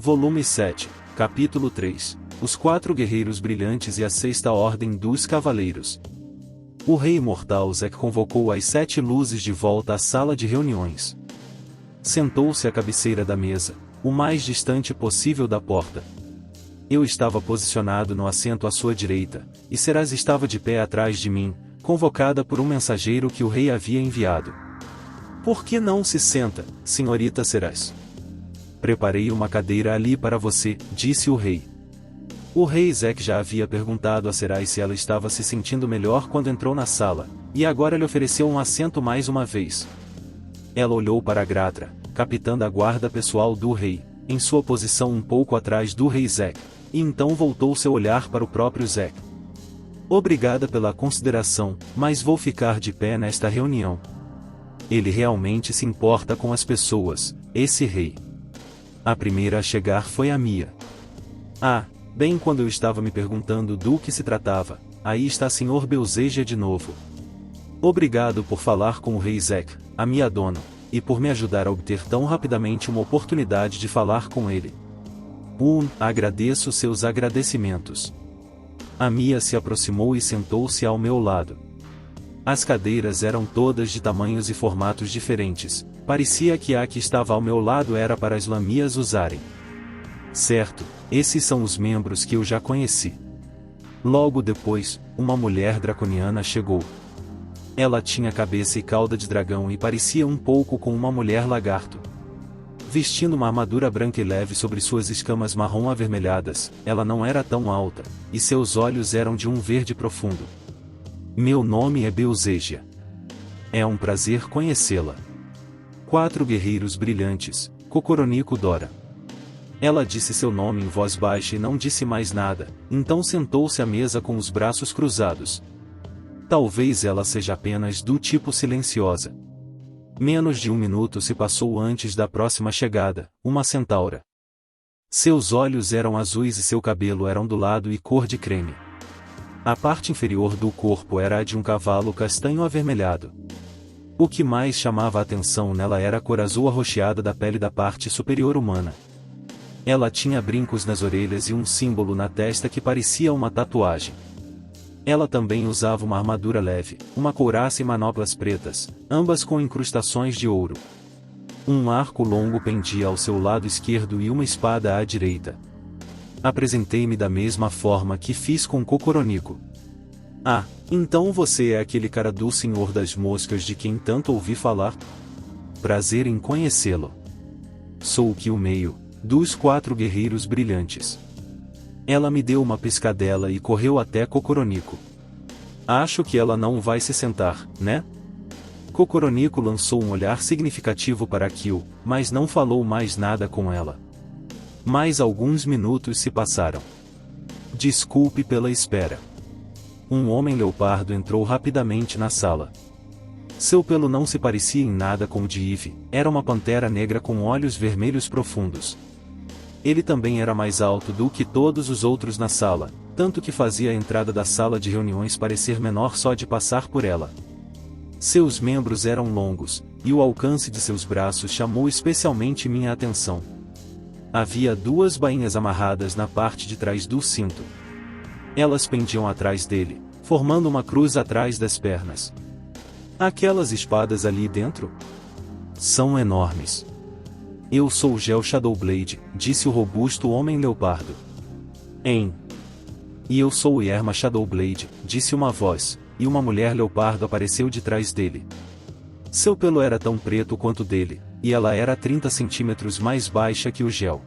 Volume 7, Capítulo 3. Os 4 Guerreiros Brilhantes e a 6ª Ordem dos Cavaleiros. O Rei Imortal Zek convocou as 7 luzes de volta à sala de reuniões. Sentou-se à cabeceira da mesa, o mais distante possível da porta. Eu estava posicionado no assento à sua direita, e Seraz estava de pé atrás de mim, convocada por um mensageiro que o rei havia enviado. Por que não se senta, senhorita Seraz? Preparei uma cadeira ali para você, disse o rei. O rei Zek já havia perguntado a Seraz se ela estava se sentindo melhor quando entrou na sala, e agora lhe ofereceu um assento mais uma vez. Ela olhou para Gratra, capitã da guarda pessoal do rei, em sua posição um pouco atrás do rei Zek, e então voltou seu olhar para o próprio Zek. Obrigada pela consideração, mas vou ficar de pé nesta reunião. Ele realmente se importa com as pessoas, esse rei. A primeira a chegar foi a Mia. Ah, bem quando eu estava me perguntando do que se tratava, aí está Sr. Belzeja de novo. Obrigado por falar com o rei Zek, a minha dona, e por me ajudar a obter tão rapidamente uma oportunidade de falar com ele. Agradeço seus agradecimentos. A Mia se aproximou e sentou-se ao meu lado. As cadeiras eram todas de tamanhos e formatos diferentes, parecia que a que estava ao meu lado era para as lamias usarem. Certo, esses são os membros que eu já conheci. Logo depois, uma mulher draconiana chegou. Ela tinha cabeça e cauda de dragão e parecia um pouco com uma mulher lagarto. Vestindo uma armadura branca e leve sobre suas escamas marrom avermelhadas, ela não era tão alta, e seus olhos eram de um verde profundo. Meu nome é Belzeja. É um prazer conhecê-la. 4 guerreiros brilhantes, Kokoronico Dora. Ela disse seu nome em voz baixa e não disse mais nada, então sentou-se à mesa com os braços cruzados. Talvez ela seja apenas do tipo silenciosa. Menos de 1 minuto se passou antes da próxima chegada, uma centaura. Seus olhos eram azuis e seu cabelo era ondulado e cor de creme. A parte inferior do corpo era a de um cavalo castanho avermelhado. O que mais chamava a atenção nela era a cor azul arroxeada da pele da parte superior humana. Ela tinha brincos nas orelhas e um símbolo na testa que parecia uma tatuagem. Ela também usava uma armadura leve, uma couraça e manoplas pretas, ambas com incrustações de ouro. Um arco longo pendia ao seu lado esquerdo e uma espada à direita. Apresentei-me da mesma forma que fiz com Kokoronico. Ah, então você é aquele cara do Senhor das Moscas de quem tanto ouvi falar? Prazer em conhecê-lo. Sou o Kill-Meio, dos 4 guerreiros brilhantes. Ela me deu uma piscadela e correu até Kokoronico. Acho que ela não vai se sentar, né? Kokoronico lançou um olhar significativo para Kill, mas não falou mais nada com ela. Mais alguns minutos se passaram. Desculpe pela espera. Um homem leopardo entrou rapidamente na sala. Seu pelo não se parecia em nada com o de Eve, era uma pantera negra com olhos vermelhos profundos. Ele também era mais alto do que todos os outros na sala, tanto que fazia a entrada da sala de reuniões parecer menor só de passar por ela. Seus membros eram longos, e o alcance de seus braços chamou especialmente minha atenção. Havia 2 bainhas amarradas na parte de trás do cinto. Elas pendiam atrás dele, formando uma cruz atrás das pernas. Aquelas espadas ali dentro? São enormes. Eu sou Gel Shadowblade, disse o robusto homem-leopardo. E eu sou Yerma Shadowblade, disse uma voz, e uma mulher-leopardo apareceu de trás dele. Seu pelo era tão preto quanto dele, e ela era 30 centímetros mais baixa que o Gel.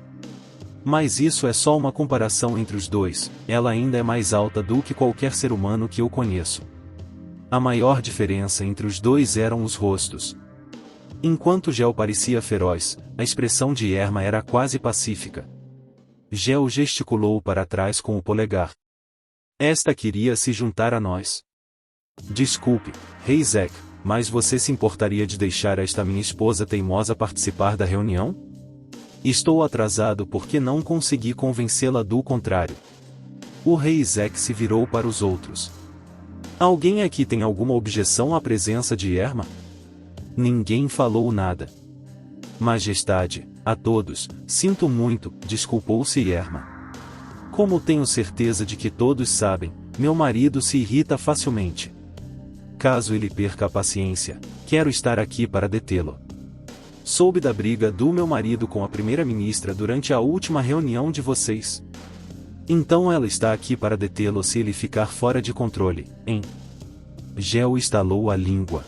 Mas isso é só uma comparação entre os dois, ela ainda é mais alta do que qualquer ser humano que eu conheço. A maior diferença entre os dois eram os rostos. Enquanto Gel parecia feroz, a expressão de Yerma era quase pacífica. Gel gesticulou para trás com o polegar. Esta queria se juntar a nós. Desculpe, Rei Zek, mas você se importaria de deixar esta minha esposa teimosa participar da reunião? Estou atrasado porque não consegui convencê-la do contrário. O Rei Zek se virou para os outros. Alguém aqui tem alguma objeção à presença de Yerma? Ninguém falou nada. Majestade, A todos, sinto muito, desculpou-se Yerma. Como tenho certeza de que todos sabem, meu marido se irrita facilmente. Caso ele perca a paciência, quero estar aqui para detê-lo. Soube da briga do meu marido com a primeira-ministra durante a última reunião de vocês. Então ela está aqui para detê-lo se ele ficar fora de controle, hein? Gel estalou a língua.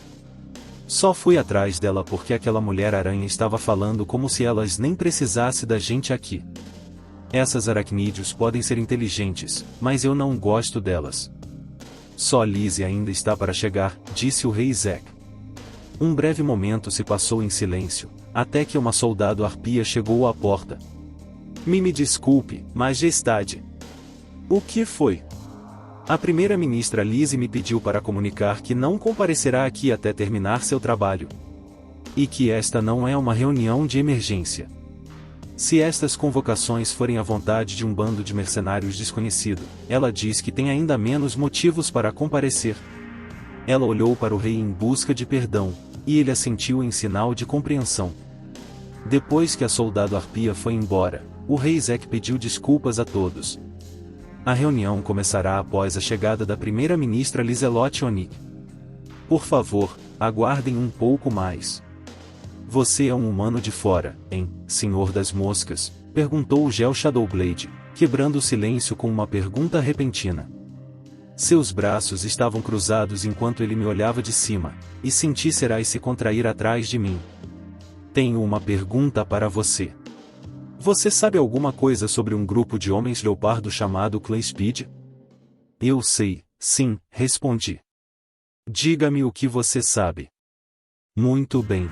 Só fui atrás dela porque aquela mulher-aranha estava falando como se elas nem precisassem da gente aqui. Essas aracnídeos podem ser inteligentes, mas eu não gosto delas. Só Lizzie ainda está para chegar, disse o rei Zack. Um breve momento se passou em silêncio, até que uma soldado arpia chegou à porta. Me desculpe, majestade. O que foi? A primeira-ministra Lizzie me pediu para comunicar que não comparecerá aqui até terminar seu trabalho. E que esta não é uma reunião de emergência. Se estas convocações forem à vontade de um bando de mercenários desconhecido, ela diz que tem ainda menos motivos para comparecer. Ela olhou para o rei em busca de perdão, e ele assentiu em sinal de compreensão. Depois que a soldado arpia foi embora, o rei Zack pediu desculpas a todos. A reunião começará após a chegada da primeira-ministra Lizelotte Onick. Por favor, aguardem um pouco mais. Você é um humano de fora, hein, senhor das moscas? Perguntou o Gel Shadowblade, quebrando o silêncio com uma pergunta repentina. Seus braços estavam cruzados enquanto ele me olhava de cima, e senti Serai se contrair atrás de mim. Tenho uma pergunta para você. Você sabe alguma coisa sobre um grupo de homens leopardo chamado Clã Speed? Eu sei, sim, respondi. Diga-me o que você sabe. Muito bem.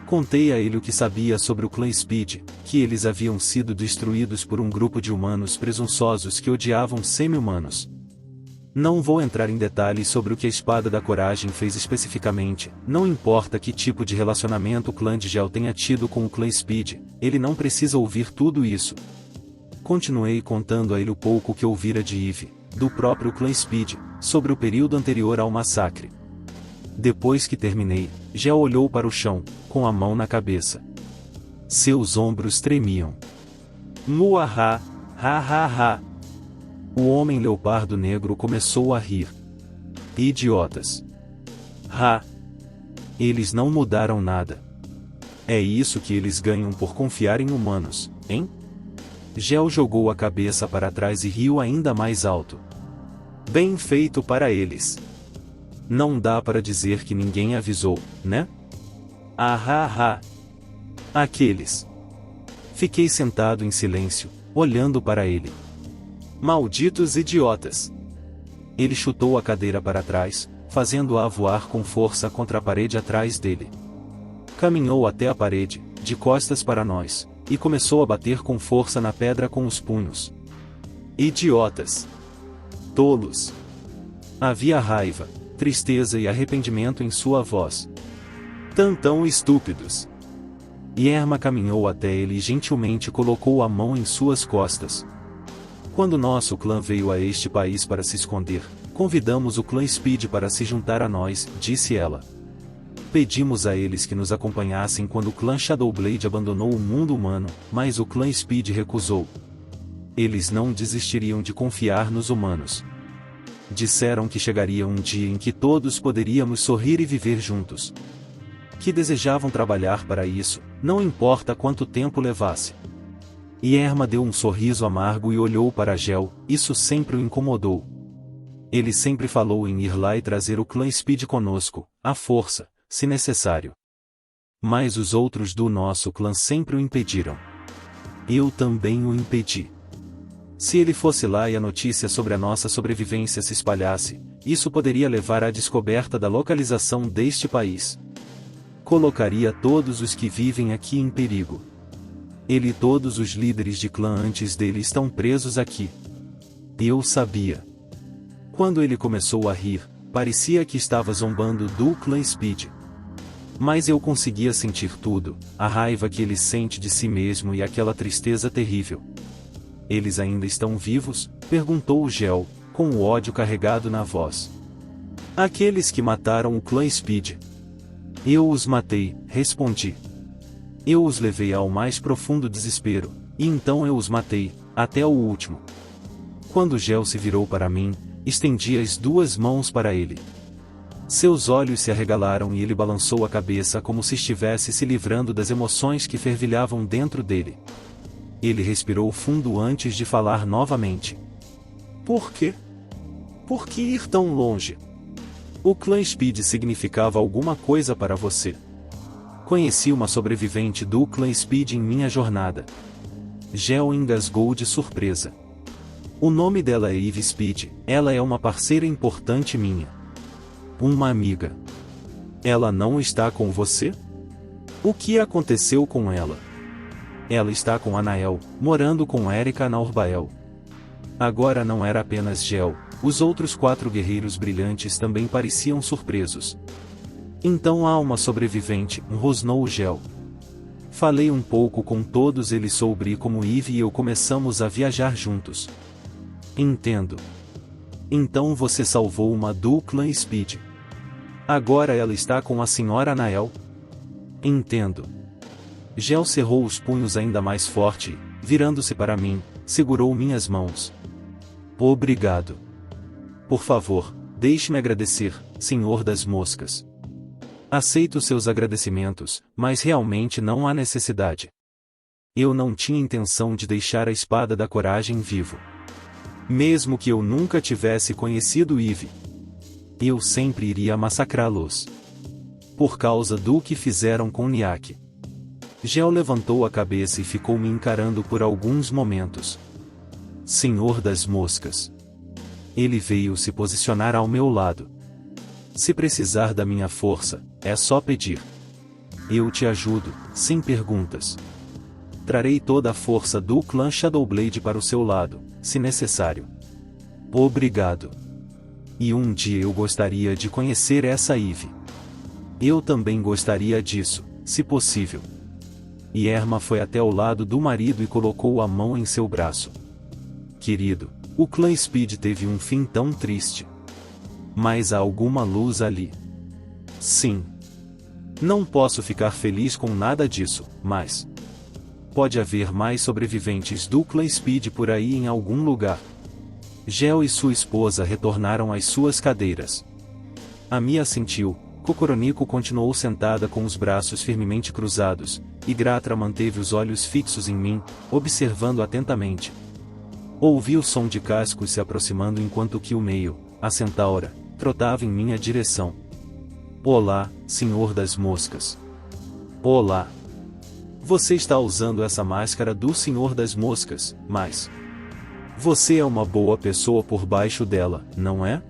Contei a ele o que sabia sobre o Clã Speed, que eles haviam sido destruídos por um grupo de humanos presunçosos que odiavam semi-humanos. Não vou entrar em detalhes sobre o que a Espada da Coragem fez especificamente, não importa que tipo de relacionamento o clã de Gel tenha tido com o Clã Speed, ele não precisa ouvir tudo isso. Continuei contando a ele o pouco que ouvira de Eve, do próprio Clã Speed, sobre o período anterior ao massacre. Depois que terminei, Gel olhou para o chão, com a mão na cabeça. Seus ombros tremiam. Muaha, ha ha ha. O homem leopardo negro começou a rir. Idiotas. Ha! Eles não mudaram nada. É isso que eles ganham por confiar em humanos, hein? Gel jogou a cabeça para trás e riu ainda mais alto. Bem feito para eles. Não dá para dizer que ninguém avisou, né? Ah ha ha! Aqueles. Fiquei sentado em silêncio, olhando para ele. Malditos idiotas! Ele chutou a cadeira para trás, fazendo-a voar com força contra a parede atrás dele. Caminhou até a parede, de costas para nós, e começou a bater com força na pedra com os punhos. Idiotas! Tolos! Havia raiva, tristeza e arrependimento em sua voz. Tão estúpidos! Yerma caminhou até ele e gentilmente colocou a mão em suas costas. Quando nosso clã veio a este país para se esconder, convidamos o clã Speed para se juntar a nós, disse ela. Pedimos a eles que nos acompanhassem quando o clã Shadowblade abandonou o mundo humano, mas o clã Speed recusou. Eles não desistiriam de confiar nos humanos. Disseram que chegaria um dia em que todos poderíamos sorrir e viver juntos. Que desejavam trabalhar para isso, não importa quanto tempo levasse. Yerma deu um sorriso amargo e olhou para Gel, isso sempre o incomodou. Ele sempre falou em ir lá e trazer o clã Speed conosco, à força, se necessário. Mas os outros do nosso clã sempre o impediram. Eu também o impedi. Se ele fosse lá e a notícia sobre a nossa sobrevivência se espalhasse, isso poderia levar à descoberta da localização deste país. Colocaria todos os que vivem aqui em perigo. Ele e todos os líderes de clã antes dele estão presos aqui. Eu sabia. Quando ele começou a rir, parecia que estava zombando do clã Speed. Mas eu conseguia sentir tudo, a raiva que ele sente de si mesmo e aquela tristeza terrível. Eles ainda estão vivos? Perguntou o Gel, com o ódio carregado na voz. Aqueles que mataram o clã Speed. Eu os matei, respondi. Eu os levei ao mais profundo desespero, e então eu os matei, até o último. Quando Gel se virou para mim, estendi as duas mãos para ele. Seus olhos se arregalaram e ele balançou a cabeça como se estivesse se livrando das emoções que fervilhavam dentro dele. Ele respirou fundo antes de falar novamente. Por quê? Por que ir tão longe? O clã Speed significava alguma coisa para você. Conheci uma sobrevivente do clã Speed em minha jornada. Gel engasgou de surpresa. O nome dela é Eve Speed, ela é uma parceira importante minha. Uma amiga. Ela não está com você? O que aconteceu com ela? Ela está com Anael, morando com Erika na Orbael. Agora não era apenas Gel, os outros 4 guerreiros brilhantes também pareciam surpresos. Então há uma sobrevivente, rosnou Gel. Falei um pouco com todos eles sobre como Eve e eu começamos a viajar juntos. Entendo. Então você salvou uma do clã Speed. Agora ela está com a senhora Anael? Entendo. Gel cerrou os punhos ainda mais forte e, virando-se para mim, segurou minhas mãos. Obrigado. Por favor, deixe-me agradecer, Senhor das Moscas. Aceito seus agradecimentos, mas realmente não há necessidade. Eu não tinha intenção de deixar a espada da coragem vivo. Mesmo que eu nunca tivesse conhecido Eve, eu sempre iria massacrá-los. Por causa do que fizeram com Niak. Gel levantou a cabeça e ficou me encarando por alguns momentos. Senhor das Moscas. Ele veio se posicionar ao meu lado. Se precisar da minha força, é só pedir. Eu te ajudo, sem perguntas. Trarei toda a força do clã Shadowblade para o seu lado, se necessário. Obrigado. E um dia eu gostaria de conhecer essa Eve. Eu também gostaria disso, se possível. Yerma foi até o lado do marido e colocou a mão em seu braço. Querido, o clã Speed teve um fim tão triste. Mas há alguma luz ali. Sim. Não posso ficar feliz com nada disso, mas pode haver mais sobreviventes do clã Speed por aí em algum lugar. Gel e sua esposa retornaram às suas cadeiras. A Mia assentiu, Kokoroniko continuou sentada com os braços firmemente cruzados, e Gratra manteve os olhos fixos em mim, observando atentamente. Ouvi o som de cascos se aproximando enquanto que o meio, a centaura, trotava em minha direção. Olá, Senhor das Moscas. Olá. Você está usando essa máscara do Senhor das Moscas, mas você é uma boa pessoa por baixo dela, não é?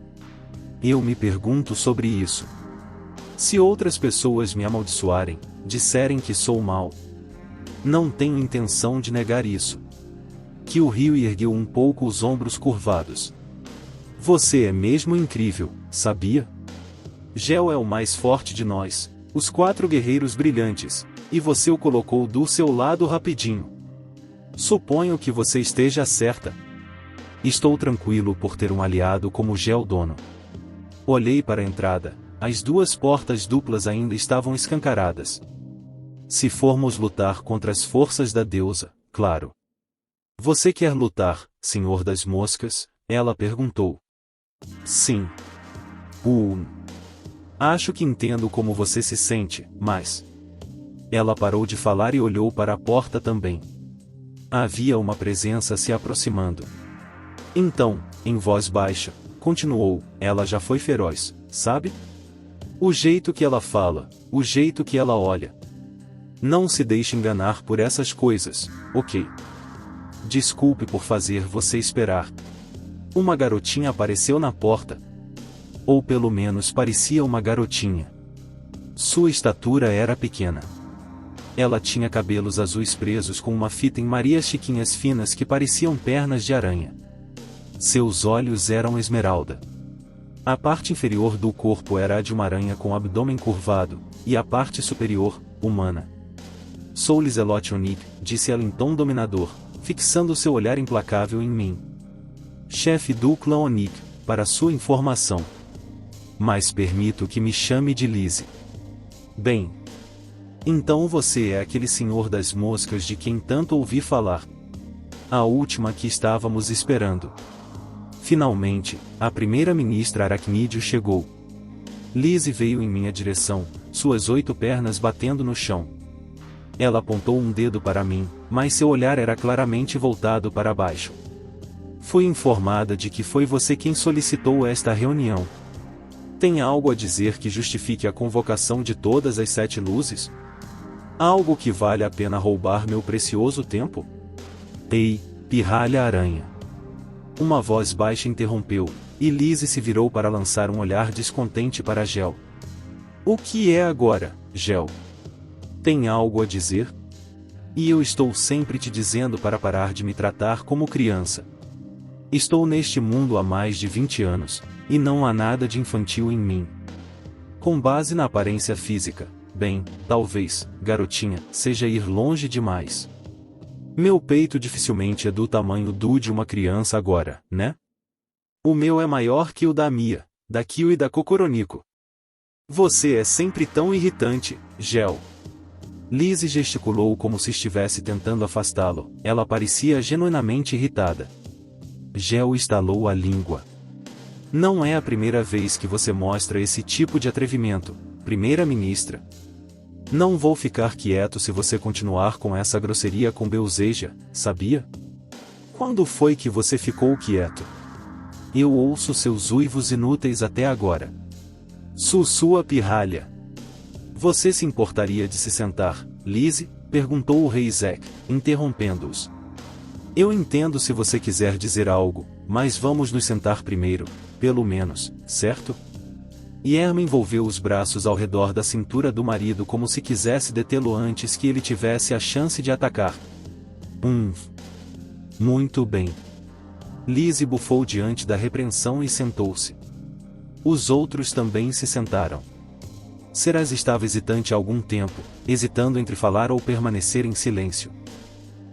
Eu me pergunto sobre isso. Se outras pessoas me amaldiçoarem, disserem que sou mau, não tenho intenção de negar isso. Kyuhyui ergueu um pouco os ombros curvados. Você é mesmo incrível, sabia? Gel é o mais forte de nós, os 4 guerreiros brilhantes, e você o colocou do seu lado rapidinho. Suponho que você esteja certa. Estou tranquilo por ter um aliado como Gel Dono. Olhei para a entrada, as 2 portas duplas ainda estavam escancaradas. Se formos lutar contra as forças da deusa, claro. Você quer lutar, Senhor das Moscas? Ela perguntou. Sim. Acho que entendo como você se sente, mas ela parou de falar e olhou para a porta também. Havia uma presença se aproximando. Então, em voz baixa, continuou, ela já foi feroz, sabe? O jeito que ela fala, o jeito que ela olha. Não se deixe enganar por essas coisas, ok? Desculpe por fazer você esperar. Uma garotinha apareceu na porta. Ou pelo menos parecia uma garotinha. Sua estatura era pequena. Ela tinha cabelos azuis presos com uma fita em Marias chiquinhas finas que pareciam pernas de aranha. Seus olhos eram esmeralda. A parte inferior do corpo era a de uma aranha com o abdômen curvado, e a parte superior, humana. Sou Lizelotte Onik, disse ela em tom dominador, fixando seu olhar implacável em mim. Chefe do clã Onik, para sua informação. Mas permito que me chame de Lizzie. Bem. Então você é aquele senhor das moscas de quem tanto ouvi falar. A última que estávamos esperando. Finalmente, a primeira-ministra Aracnídeo chegou. Lizzie veio em minha direção, suas 8 pernas batendo no chão. Ela apontou um dedo para mim, mas seu olhar era claramente voltado para baixo. Fui informada de que foi você quem solicitou esta reunião. Tem algo a dizer que justifique a convocação de todas as 7 luzes? Algo que vale a pena roubar meu precioso tempo? Ei, pirralha-aranha! Uma voz baixa interrompeu, e Lizzie se virou para lançar um olhar descontente para Gel. O que é agora, Gel? Tem algo a dizer? E eu estou sempre te dizendo para parar de me tratar como criança. Estou neste mundo há mais de 20 anos, e não há nada de infantil em mim. Com base na aparência física, bem, talvez, garotinha, seja ir longe demais. Meu peito dificilmente é do tamanho do de uma criança agora, né? O meu é maior que o da Mia, da Kyo e da Cocoronico. Você é sempre tão irritante, Gel. Lizzie gesticulou como se estivesse tentando afastá-lo, ela parecia genuinamente irritada. Gel estalou a língua. Não é a primeira vez que você mostra esse tipo de atrevimento, primeira-ministra. Não vou ficar quieto se você continuar com essa grosseria com Beelzebub, sabia? Quando foi que você ficou quieto? Eu ouço seus uivos inúteis até agora. Sua pirralha. Você se importaria de se sentar, Lizzie? Perguntou o rei Zack, interrompendo-os. Eu entendo se você quiser dizer algo, mas vamos nos sentar primeiro, pelo menos, certo? Yerma envolveu os braços ao redor da cintura do marido como se quisesse detê-lo antes que ele tivesse a chance de atacar. Muito bem. Lizzie bufou diante da repreensão e sentou-se. Os outros também se sentaram. Ceraz estava hesitante há algum tempo, hesitando entre falar ou permanecer em silêncio.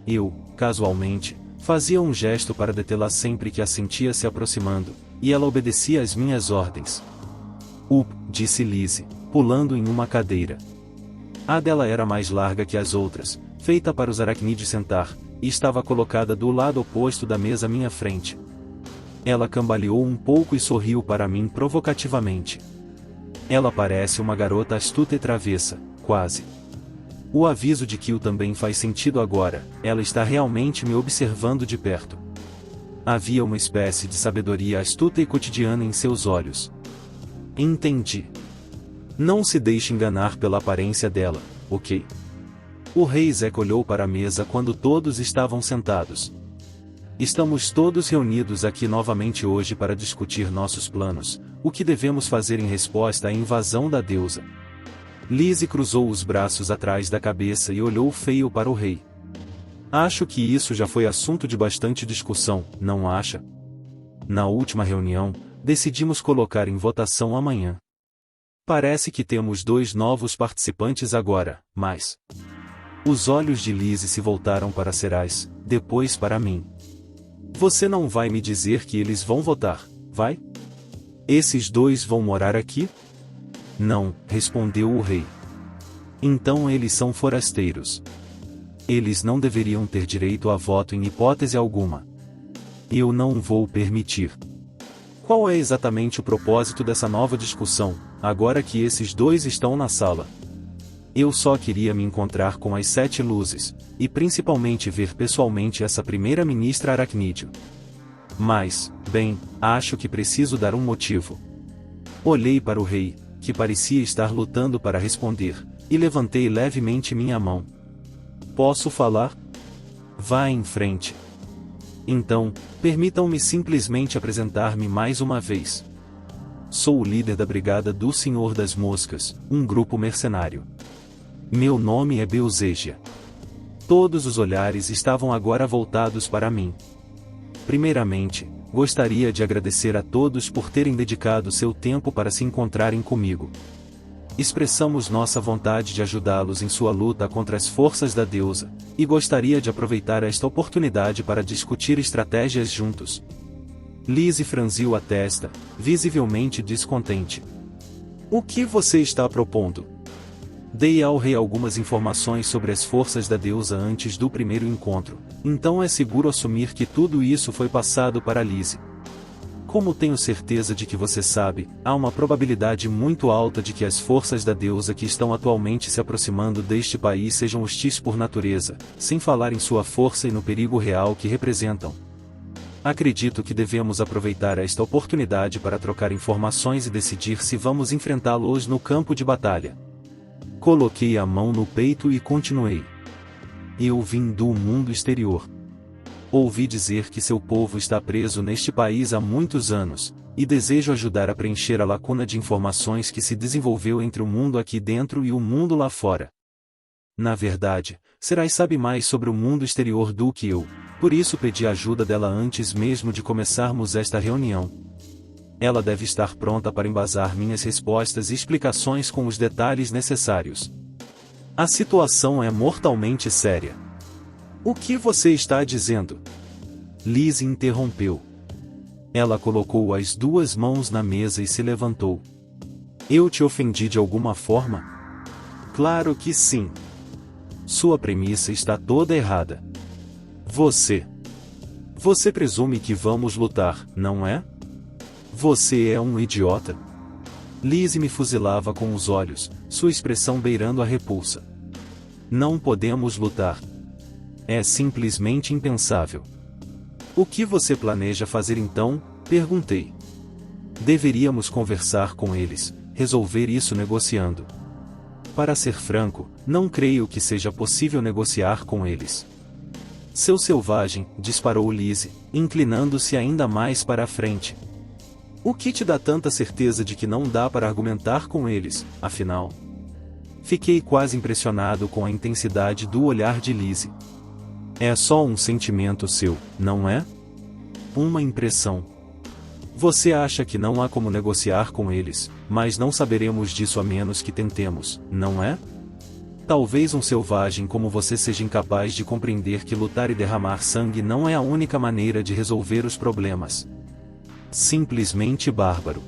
Eu, casualmente, fazia um gesto para detê-la sempre que a sentia se aproximando, e ela obedecia às minhas ordens. Disse Lizzie, pulando em uma cadeira. A dela era mais larga que as outras, feita para os aracnídeos sentar, e estava colocada do lado oposto da mesa à minha frente. Ela cambaleou um pouco e sorriu para mim provocativamente. Ela parece uma garota astuta e travessa, quase. O aviso de Kyo também faz sentido agora, ela está realmente me observando de perto. Havia uma espécie de sabedoria astuta e cotidiana em seus olhos. Entendi. Não se deixe enganar pela aparência dela, ok? O rei Zack olhou para a mesa quando todos estavam sentados. Estamos todos reunidos aqui novamente hoje para discutir nossos planos, o que devemos fazer em resposta à invasão da deusa. Lizzie cruzou os braços atrás da cabeça e olhou feio para o rei. Acho que isso já foi assunto de bastante discussão, não acha? Na última reunião, decidimos colocar em votação amanhã. Parece que temos 2 novos participantes agora, mas... Os olhos de Lizzie se voltaram para Ceraz, depois para mim. Você não vai me dizer que eles vão votar, vai? Esses 2 vão morar aqui? Não, respondeu o rei. Então eles são forasteiros. Eles não deveriam ter direito a voto em hipótese alguma. Eu não vou permitir. Qual é exatamente o propósito dessa nova discussão, agora que esses 2 estão na sala? Eu só queria me encontrar com as 7 luzes, e principalmente ver pessoalmente essa primeira-ministra Aracnídeo. Mas, bem, acho que preciso dar um motivo. Olhei para o rei, que parecia estar lutando para responder, e levantei levemente minha mão. Posso falar? Vá em frente. Então, permitam-me simplesmente apresentar-me mais uma vez. Sou o líder da Brigada do Senhor das Moscas, um grupo mercenário. Meu nome é Beelzebub. Todos os olhares estavam agora voltados para mim. Primeiramente, gostaria de agradecer a todos por terem dedicado seu tempo para se encontrarem comigo. Expressamos nossa vontade de ajudá-los em sua luta contra as forças da deusa, e gostaria de aproveitar esta oportunidade para discutir estratégias juntos. Lizzie franziu a testa, visivelmente descontente. O que você está propondo? Dei ao rei algumas informações sobre as forças da deusa antes do primeiro encontro, então é seguro assumir que tudo isso foi passado para Lise. Como tenho certeza de que você sabe, há uma probabilidade muito alta de que as forças da deusa que estão atualmente se aproximando deste país sejam hostis por natureza, sem falar em sua força e no perigo real que representam. Acredito que devemos aproveitar esta oportunidade para trocar informações e decidir se vamos enfrentá-los no campo de batalha. Coloquei a mão no peito e continuei. Eu vim do mundo exterior. Ouvi dizer que seu povo está preso neste país há muitos anos, e desejo ajudar a preencher a lacuna de informações que se desenvolveu entre o mundo aqui dentro e o mundo lá fora. Na verdade, Serai sabe mais sobre o mundo exterior do que eu, por isso pedi a ajuda dela antes mesmo de começarmos esta reunião. Ela deve estar pronta para embasar minhas respostas e explicações com os detalhes necessários. A situação é mortalmente séria. O que você está dizendo? Lise interrompeu. Ela colocou as duas mãos na mesa e se levantou. Eu te ofendi de alguma forma? Claro que sim. Sua premissa está toda errada. Você presume que vamos lutar, não é? Você é um idiota. Lise me fuzilava com os olhos, sua expressão beirando a repulsa. Não podemos lutar. É simplesmente impensável. O que você planeja fazer então? Perguntei. Deveríamos conversar com eles, resolver isso negociando. Para ser franco, não creio que seja possível negociar com eles. Seu selvagem, disparou Lise, inclinando-se ainda mais para a frente. O que te dá tanta certeza de que não dá para argumentar com eles, afinal? Fiquei quase impressionado com a intensidade do olhar de Lise. É só um sentimento seu, não é? Uma impressão. Você acha que não há como negociar com eles, mas não saberemos disso a menos que tentemos, não é? Talvez um selvagem como você seja incapaz de compreender que lutar e derramar sangue não é a única maneira de resolver os problemas. Simplesmente bárbaro.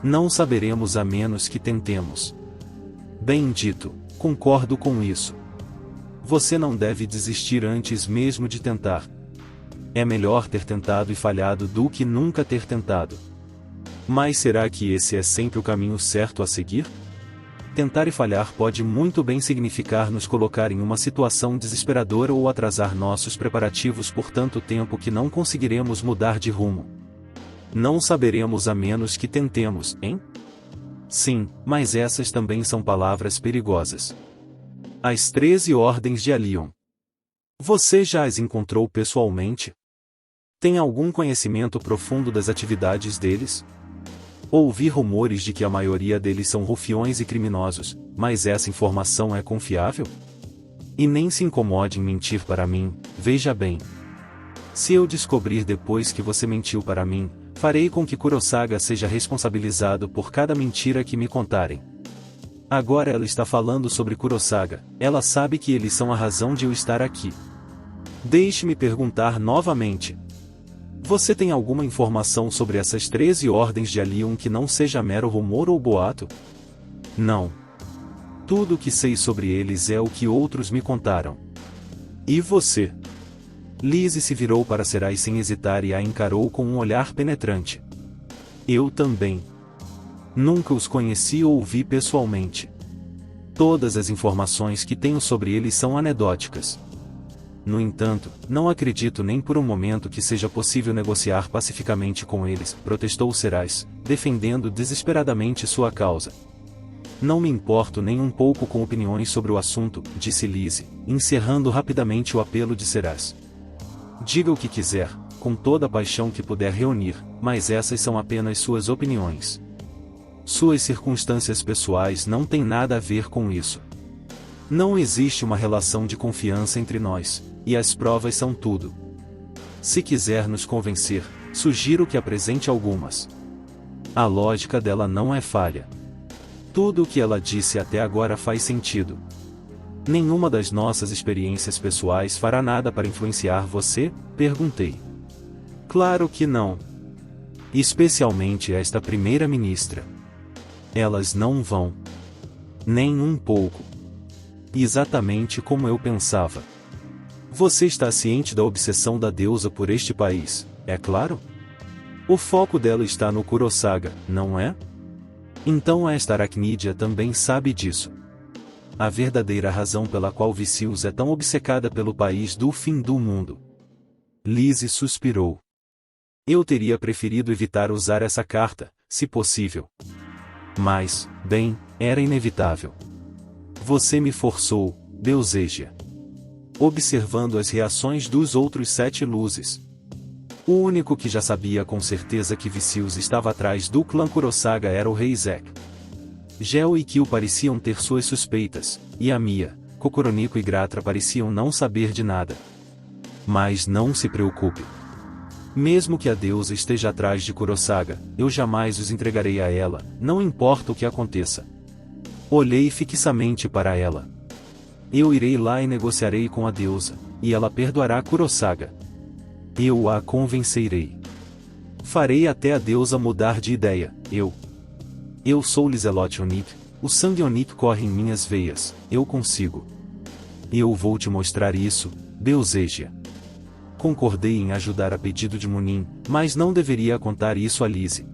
Não saberemos a menos que tentemos. Bem dito, concordo com isso. Você não deve desistir antes mesmo de tentar. É melhor ter tentado e falhado do que nunca ter tentado. Mas será que esse é sempre o caminho certo a seguir? Tentar e falhar pode muito bem significar nos colocar em uma situação desesperadora ou atrasar nossos preparativos por tanto tempo que não conseguiremos mudar de rumo. Não saberemos a menos que tentemos, hein? Sim, mas essas também são palavras perigosas. As 13 ordens de Alion. Você já as encontrou pessoalmente? Tem algum conhecimento profundo das atividades deles? Ouvi rumores de que a maioria deles são rufiões e criminosos, mas essa informação é confiável? E nem se incomode em mentir para mim, veja bem. Se eu descobrir depois que você mentiu para mim, farei com que Kurosaga seja responsabilizado por cada mentira que me contarem. Agora ela está falando sobre Kurosaga, ela sabe que eles são a razão de eu estar aqui. Deixe-me perguntar novamente. Você tem alguma informação sobre essas 13 ordens de Alion que não seja mero rumor ou boato? Não. Tudo o que sei sobre eles é o que outros me contaram. E você? Lise se virou para Serai sem hesitar e a encarou com um olhar penetrante. Eu também. Nunca os conheci ou vi pessoalmente. Todas as informações que tenho sobre eles são anedóticas. No entanto, não acredito nem por um momento que seja possível negociar pacificamente com eles, protestou Serais, defendendo desesperadamente sua causa. Não me importo nem um pouco com opiniões sobre o assunto, disse Lise, encerrando rapidamente o apelo de Serais. Diga o que quiser, com toda a paixão que puder reunir, mas essas são apenas suas opiniões. Suas circunstâncias pessoais não têm nada a ver com isso. Não existe uma relação de confiança entre nós, e as provas são tudo. Se quiser nos convencer, sugiro que apresente algumas. A lógica dela não é falha. Tudo o que ela disse até agora faz sentido. Nenhuma das nossas experiências pessoais fará nada para influenciar você? Perguntei. Claro que não. Especialmente esta primeira-ministra. Elas não vão. Nem um pouco. Exatamente como eu pensava. Você está ciente da obsessão da deusa por este país, é claro? O foco dela está no Kurosaga, não é? Então esta aracnídea também sabe disso. A verdadeira razão pela qual Vicious é tão obcecada pelo país do fim do mundo. Lizzie suspirou. Eu teria preferido evitar usar essa carta, se possível. Mas, bem, era inevitável. Você me forçou, Deusegia. Observando as reações dos outros 7 luzes. O único que já sabia com certeza que Vicious estava atrás do clã Kurosaga era o rei Zack. Gel e Kyo pareciam ter suas suspeitas, e a Mia, Kokoroniko e Gratra pareciam não saber de nada. Mas não se preocupe. Mesmo que a deusa esteja atrás de Kurosaga, eu jamais os entregarei a ela, não importa o que aconteça. Olhei fixamente para ela. Eu irei lá e negociarei com a deusa, e ela perdoará Kurosaga. Eu a convencerei. Farei até a deusa mudar de ideia, Eu sou Lizelot Onip, o sangue Onip corre em minhas veias, eu consigo. Eu vou te mostrar isso, Deusegia. Concordei em ajudar a pedido de Munin, mas não deveria contar isso a Lizzie.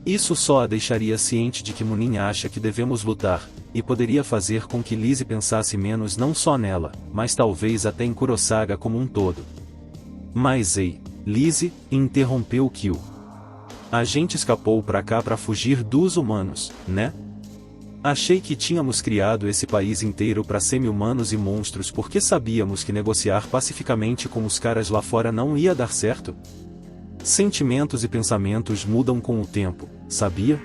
Isso só a deixaria ciente de que Munin acha que devemos lutar, e poderia fazer com que Lizzie pensasse menos não só nela, mas talvez até em Kurosaga como um todo. Mas ei, Lizzie, interrompeu Kyo. A gente escapou pra cá pra fugir dos humanos, né? Achei que tínhamos criado esse país inteiro para semi-humanos e monstros porque sabíamos que negociar pacificamente com os caras lá fora não ia dar certo. Sentimentos e pensamentos mudam com o tempo, sabia?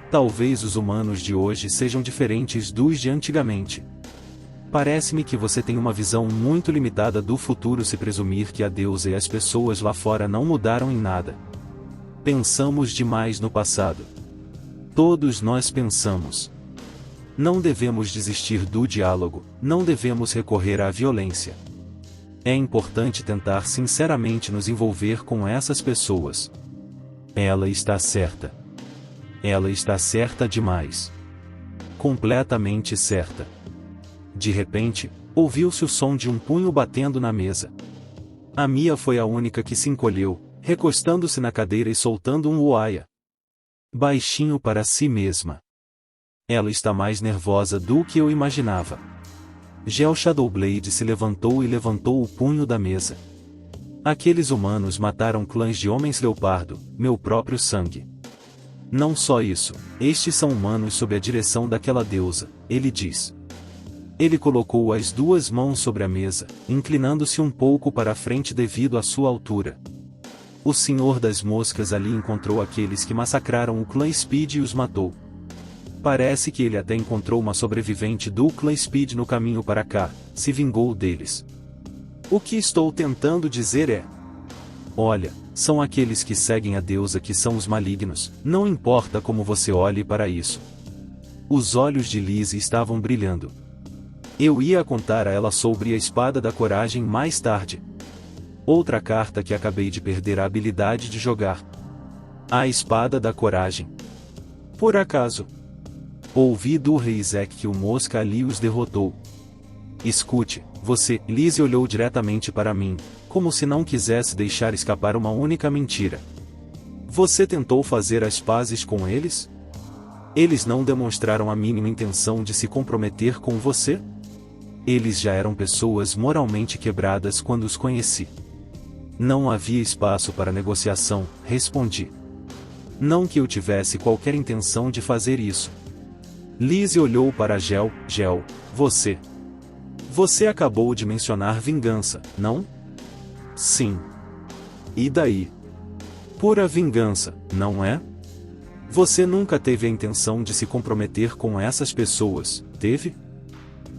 Talvez os humanos de hoje sejam diferentes dos de antigamente. Parece-me que você tem uma visão muito limitada do futuro se presumir que a deusa e as pessoas lá fora não mudaram em nada. Pensamos demais no passado. Todos nós pensamos. Não devemos desistir do diálogo, não devemos recorrer à violência. É importante tentar sinceramente nos envolver com essas pessoas. Ela está certa. Ela está certa demais. Completamente certa. De repente, ouviu-se o som de um punho batendo na mesa. A Mia foi a única que se encolheu, recostando-se na cadeira e soltando um uaia. Baixinho para si mesma. Ela está mais nervosa do que eu imaginava. Gel Shadowblade se levantou e levantou o punho da mesa. Aqueles humanos mataram clãs de homens leopardo, meu próprio sangue. Não só isso, estes são humanos sob a direção daquela deusa, ele diz. Ele colocou as 2 mãos sobre a mesa, inclinando-se um pouco para a frente devido à sua altura. O Senhor das Moscas ali encontrou aqueles que massacraram o clã Speed e os matou. Parece que ele até encontrou uma sobrevivente do clã Speed no caminho para cá, se vingou deles. O que estou tentando dizer é... Olha, são aqueles que seguem a deusa que são os malignos, não importa como você olhe para isso. Os olhos de Lizzie estavam brilhando. Eu ia contar a ela sobre a espada da coragem mais tarde. Outra carta que acabei de perder a habilidade de jogar. A espada da coragem. Por acaso. Ouvi do rei Zack que o Mosca ali os derrotou. Escute, você, Lizzie olhou diretamente para mim, como se não quisesse deixar escapar uma única mentira. Você tentou fazer as pazes com eles? Eles não demonstraram a mínima intenção de se comprometer com você? Eles já eram pessoas moralmente quebradas quando os conheci. Não havia espaço para negociação, respondi. Não que eu tivesse qualquer intenção de fazer isso. Lizzie olhou para Gel, você. Você acabou de mencionar vingança, não? Sim. E daí? Pura vingança, não é? Você nunca teve a intenção de se comprometer com essas pessoas, teve?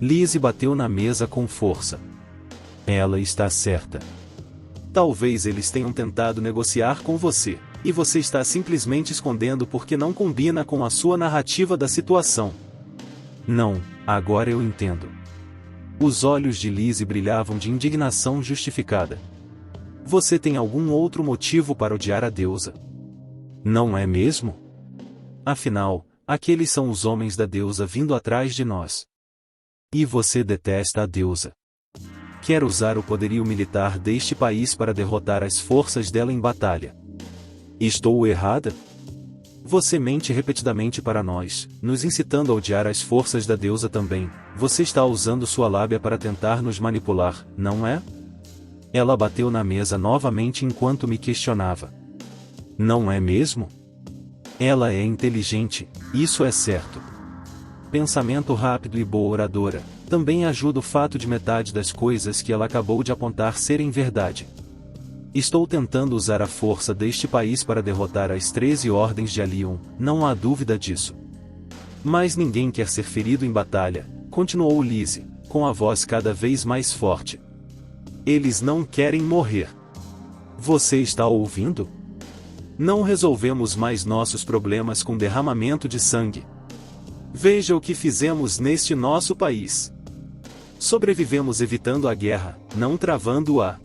Lizzie bateu na mesa com força. Ela está certa. Talvez eles tenham tentado negociar com você, e você está simplesmente escondendo porque não combina com a sua narrativa da situação. Não, agora eu entendo. Os olhos de Lizzie brilhavam de indignação justificada. Você tem algum outro motivo para odiar a deusa? Não é mesmo? Afinal, Aqueles são os homens da deusa vindo atrás de nós. E você detesta a deusa. Quer usar o poderio militar deste país para derrotar as forças dela em batalha. Estou errada? Você mente repetidamente para nós, nos incitando a odiar as forças da deusa também. Você está usando sua lábia para tentar nos manipular, não é? Ela bateu na mesa novamente enquanto me questionava. Não é mesmo? Ela é inteligente, isso é certo. Pensamento rápido e boa oradora. Também ajuda o fato de metade das coisas que ela acabou de apontar serem verdade. Estou tentando usar a força deste país para derrotar as 13 ordens de Alion, não há dúvida disso. Mas ninguém quer ser ferido em batalha, continuou Lise, com a voz cada vez mais forte. Eles não querem morrer. Você está ouvindo? Não resolvemos mais nossos problemas com derramamento de sangue. Veja o que fizemos neste nosso país. Sobrevivemos evitando a guerra, não travando-a.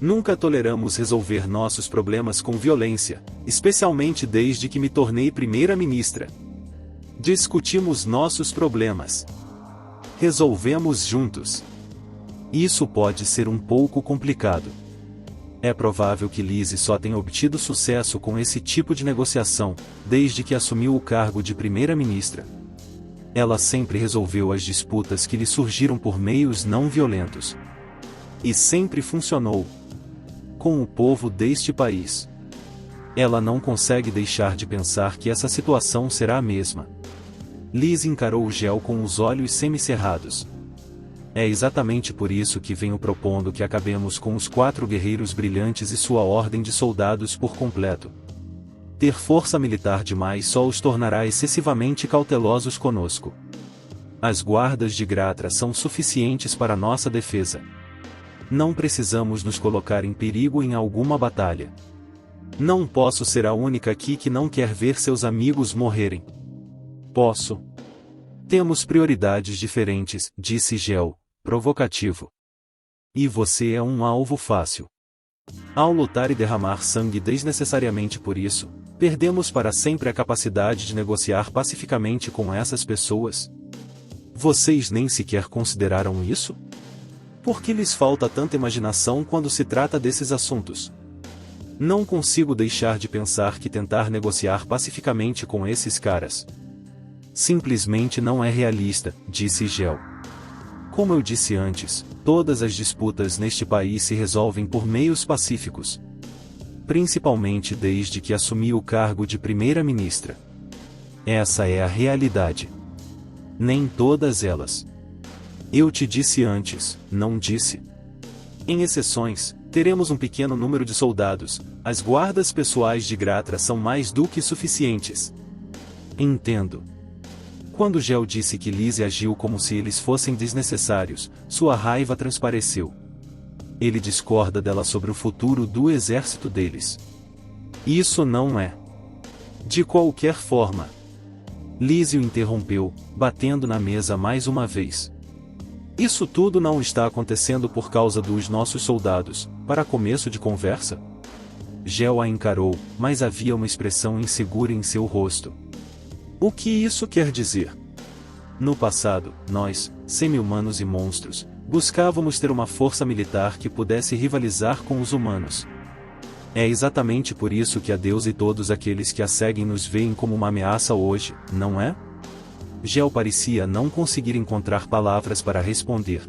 Nunca toleramos resolver nossos problemas com violência, especialmente desde que me tornei primeira-ministra. Discutimos nossos problemas. Resolvemos juntos. Isso pode ser um pouco complicado. É provável que Lise só tenha obtido sucesso com esse tipo de negociação, desde que assumiu o cargo de primeira-ministra. Ela sempre resolveu as disputas que lhe surgiram por meios não violentos. E sempre funcionou. Com o povo deste país. Ela não consegue deixar de pensar que essa situação será a mesma. Lise encarou o Gel com os olhos semicerrados. É exatamente por isso que venho propondo que acabemos com os 4 guerreiros brilhantes e sua ordem de soldados por completo. Ter força militar demais só os tornará excessivamente cautelosos conosco. As guardas de Gratra são suficientes para nossa defesa. Não precisamos nos colocar em perigo em alguma batalha. Não posso ser a única aqui que não quer ver seus amigos morrerem. Posso. Temos prioridades diferentes, disse Gel, provocativo. E você é um alvo fácil. Ao lutar e derramar sangue desnecessariamente por isso, perdemos para sempre a capacidade de negociar pacificamente com essas pessoas. Vocês nem sequer consideraram isso? Por que lhes falta tanta imaginação quando se trata desses assuntos? Não consigo deixar de pensar que tentar negociar pacificamente com esses caras simplesmente não é realista, disse Gel. Como eu disse antes, todas as disputas neste país se resolvem por meios pacíficos. Principalmente desde que assumi o cargo de primeira-ministra. Essa é a realidade. Nem todas elas. Eu te disse antes, não disse? Em exceções, teremos um pequeno número de soldados, as guardas pessoais de Gratra são mais do que suficientes. Entendo. Quando Gel disse que Lise agiu como se eles fossem desnecessários, sua raiva transpareceu. Ele discorda dela sobre o futuro do exército deles. Isso não é. De qualquer forma. Lise o interrompeu, batendo na mesa mais uma vez. Isso tudo não está acontecendo por causa dos nossos soldados, para começo de conversa? Gel a encarou, mas havia uma expressão insegura em seu rosto. O que isso quer dizer? No passado, nós, semi-humanos e monstros, buscávamos ter uma força militar que pudesse rivalizar com os humanos. É exatamente por isso que a deusa e todos aqueles que a seguem nos veem como uma ameaça hoje, não é? Gel parecia não conseguir encontrar palavras para responder.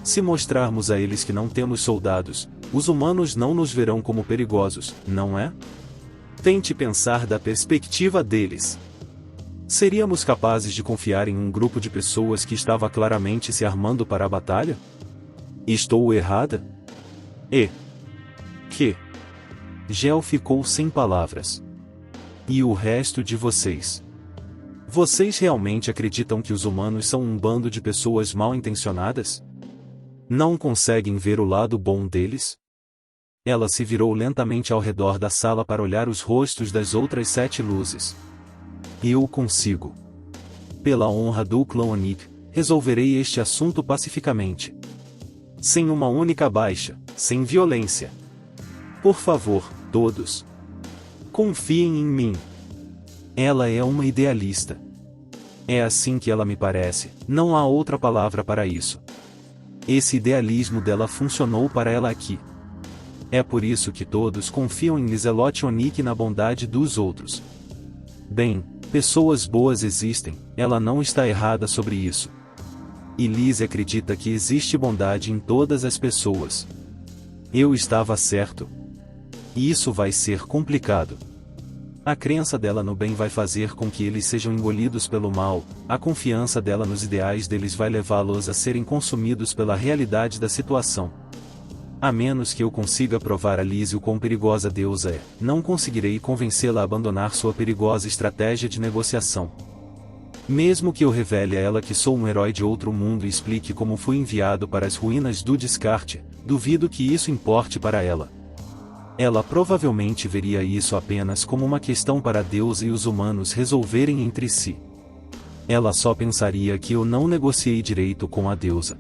Se mostrarmos a eles que não temos soldados, os humanos não nos verão como perigosos, não é? Tente pensar da perspectiva deles. Seríamos capazes de confiar em um grupo de pessoas que estava claramente se armando para a batalha? Estou errada? Que? Gel ficou sem palavras. E o resto de vocês? Vocês realmente acreditam que os humanos são um bando de pessoas mal intencionadas? Não conseguem ver o lado bom deles? Ela se virou lentamente ao redor da sala para olhar os rostos das outras 7 luzes. Eu consigo. Pela honra do clã Onik, resolverei este assunto pacificamente. Sem uma única baixa, sem violência. Por favor, todos. Confiem em mim. Ela é uma idealista. É assim que ela me parece, não há outra palavra para isso. Esse idealismo dela funcionou para ela aqui. É por isso que todos confiam em Lizelot Onick e na bondade dos outros. Bem, pessoas boas existem, ela não está errada sobre isso. E Liz acredita que existe bondade em todas as pessoas. Eu estava certo. E isso vai ser complicado. A crença dela no bem vai fazer com que eles sejam engolidos pelo mal, a confiança dela nos ideais deles vai levá-los a serem consumidos pela realidade da situação. A menos que eu consiga provar a Liz o quão perigosa a deusa é, não conseguirei convencê-la a abandonar sua perigosa estratégia de negociação. Mesmo que eu revele a ela que sou um herói de outro mundo e explique como fui enviado para as ruínas do descarte, duvido que isso importe para ela. Ela provavelmente veria isso apenas como uma questão para Deus e os humanos resolverem entre si. Ela só pensaria que eu não negociei direito com a deusa.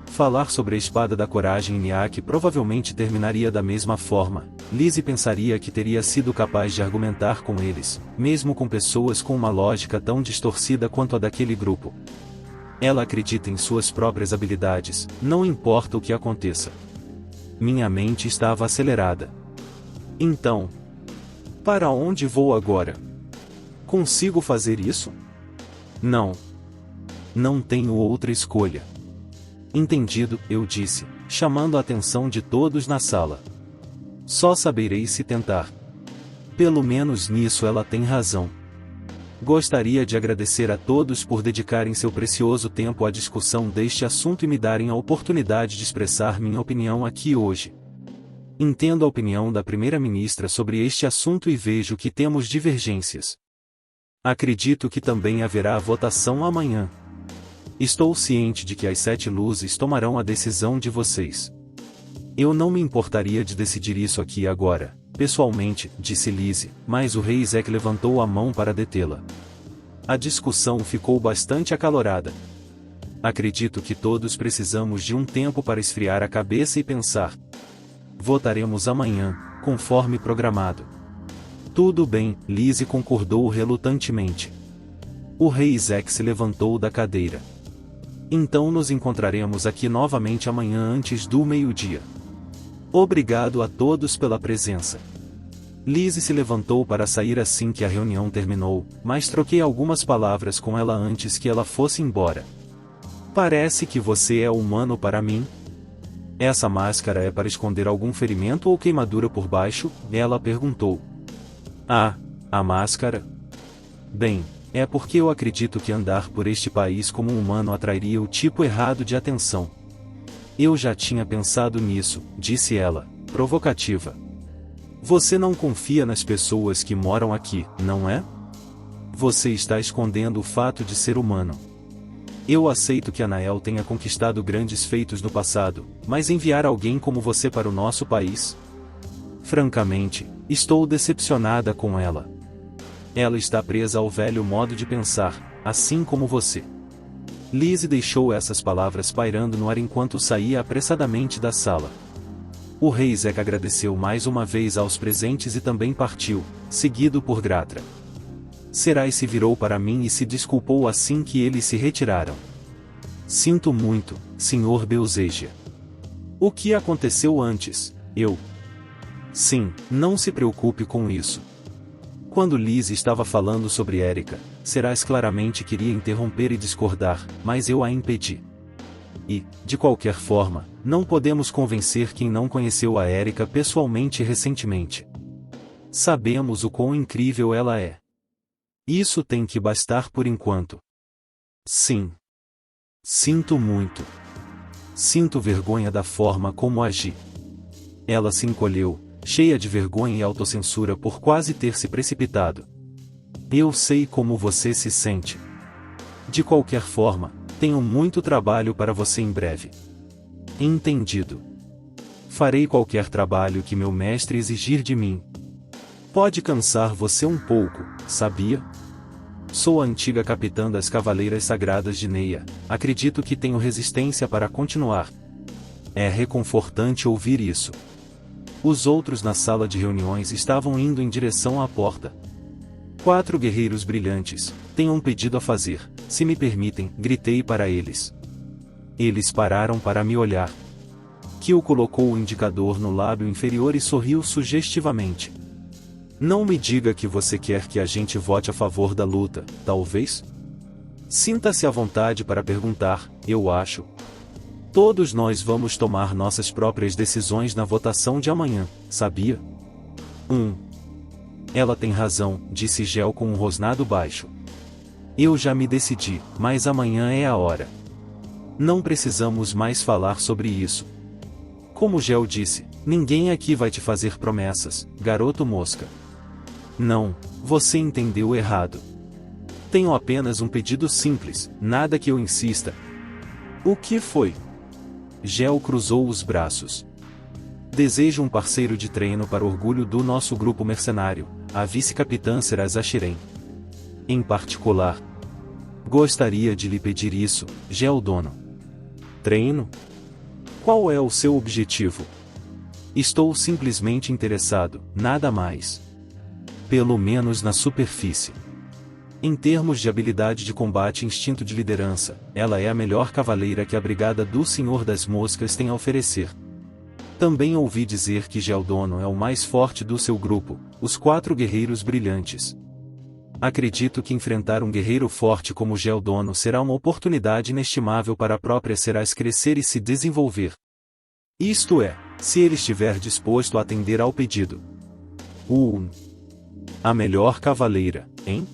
Falar sobre a espada da coragem em Niak provavelmente terminaria da mesma forma. Lizzie pensaria que teria sido capaz de argumentar com eles, mesmo com pessoas com uma lógica tão distorcida quanto a daquele grupo. Ela acredita em suas próprias habilidades, não importa o que aconteça. Minha mente estava acelerada. Então, para onde vou agora? Consigo fazer isso? Não. Não tenho outra escolha. Entendido, eu disse, chamando a atenção de todos na sala. Só saberei se tentar. Pelo menos nisso ela tem razão. Gostaria de agradecer a todos por dedicarem seu precioso tempo à discussão deste assunto e me darem a oportunidade de expressar minha opinião aqui hoje. Entendo a opinião da primeira-ministra sobre este assunto e vejo que temos divergências. Acredito que também haverá votação amanhã. Estou ciente de que as 7 luzes tomarão a decisão de vocês. Eu não me importaria de decidir isso aqui agora, pessoalmente, disse Lizzie, mas o rei Zack levantou a mão para detê-la. A discussão ficou bastante acalorada. Acredito que todos precisamos de um tempo para esfriar a cabeça e pensar. Votaremos amanhã, conforme programado. Tudo bem, Lizzie concordou relutantemente. O rei Zack se levantou da cadeira. Então nos encontraremos aqui novamente amanhã antes do meio-dia. Obrigado a todos pela presença. Lizzie se levantou para sair assim que a reunião terminou, mas troquei algumas palavras com ela antes que ela fosse embora. Parece que você é humano para mim? Essa máscara é para esconder algum ferimento ou queimadura por baixo? Ela perguntou. Ah, a máscara? Bem, é porque eu acredito que andar por este país como um humano atrairia o tipo errado de atenção. Eu já tinha pensado nisso, disse ela, provocativa. Você não confia nas pessoas que moram aqui, não é? Você está escondendo o fato de ser humano. Eu aceito que Anael tenha conquistado grandes feitos no passado, mas enviar alguém como você para o nosso país? Francamente, estou decepcionada com ela. Ela está presa ao velho modo de pensar, assim como você. Lizzie deixou essas palavras pairando no ar enquanto saía apressadamente da sala. O rei Zack agradeceu mais uma vez aos presentes e também partiu, seguido por Gratra. Serai se virou para mim e se desculpou assim que eles se retiraram. Sinto muito, Sr. Belzegia. O que aconteceu antes? Sim, não se preocupe com isso. Quando Liz estava falando sobre Erika, Serás claramente queria interromper e discordar, mas eu a impedi. E, de qualquer forma, não podemos convencer quem não conheceu a Erika pessoalmente recentemente. Sabemos o quão incrível ela é. Isso tem que bastar por enquanto. Sim. Sinto muito. Sinto vergonha da forma como agi. Ela se encolheu, cheia de vergonha e autocensura por quase ter se precipitado. Eu sei como você se sente. De qualquer forma, tenho muito trabalho para você em breve. Entendido. Farei qualquer trabalho que meu mestre exigir de mim. Pode cansar você um pouco, sabia? Sou a antiga capitã das Cavaleiras Sagradas de Neia, acredito que tenho resistência para continuar. É reconfortante ouvir isso. Os outros na sala de reuniões estavam indo em direção à porta. 4 guerreiros brilhantes, tenho um pedido a fazer, se me permitem, gritei para eles. Eles pararam para me olhar. Kyo colocou o indicador no lábio inferior e sorriu sugestivamente. Não me diga que você quer que a gente vote a favor da luta, talvez? Sinta-se à vontade para perguntar, eu acho. Todos nós vamos tomar nossas próprias decisões na votação de amanhã, sabia? Ela tem razão, disse Gel com um rosnado baixo. Eu já me decidi, mas amanhã é a hora. Não precisamos mais falar sobre isso. Como Gel disse, ninguém aqui vai te fazer promessas, garoto mosca. Não, você entendeu errado. Tenho apenas um pedido simples, nada que eu insista. O que foi? Gel cruzou os braços. Desejo um parceiro de treino para orgulho do nosso grupo mercenário, a vice-capitã Serasa Shiren. Em particular, gostaria de lhe pedir isso, Gel dono. Treino? Qual é o seu objetivo? Estou simplesmente interessado, nada mais. Pelo menos na superfície. Em termos de habilidade de combate e instinto de liderança, ela é a melhor cavaleira que a Brigada do Senhor das Moscas tem a oferecer. Também ouvi dizer que Geldono é o mais forte do seu grupo, os 4 guerreiros brilhantes. Acredito que enfrentar um guerreiro forte como Geldono será uma oportunidade inestimável para a própria Serás crescer e se desenvolver. Isto é, se ele estiver disposto a atender ao pedido. A melhor cavaleira, hein?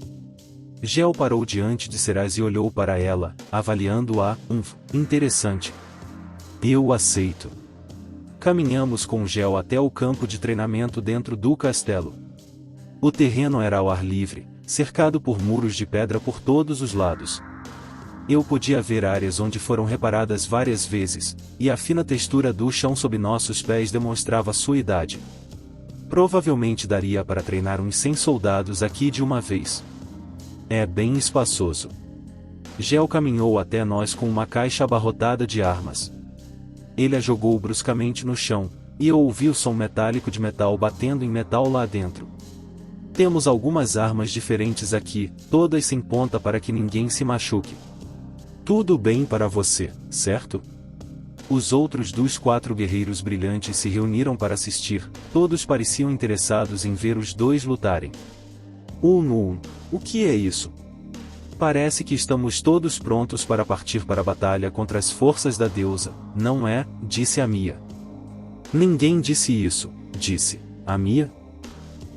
Gel parou diante de Serás e olhou para ela, avaliando-a, interessante. Eu aceito. Caminhamos com Gel até o campo de treinamento dentro do castelo. O terreno era ao ar livre, cercado por muros de pedra por todos os lados. Eu podia ver áreas onde foram reparadas várias vezes, e a fina textura do chão sob nossos pés demonstrava sua idade. Provavelmente daria para treinar uns 100 soldados aqui de uma vez. É bem espaçoso. Gel caminhou até nós com uma caixa abarrotada de armas. Ele a jogou bruscamente no chão, e eu ouvi o som metálico de metal batendo em metal lá dentro. Temos algumas armas diferentes aqui, todas sem ponta para que ninguém se machuque. Tudo bem para você, certo? Os outros dos 4 guerreiros brilhantes se reuniram para assistir, todos pareciam interessados em ver os dois lutarem. O que é isso? Parece que estamos todos prontos para partir para a batalha contra as forças da deusa, não é? Disse a Mia. Ninguém disse isso, disse a Mia.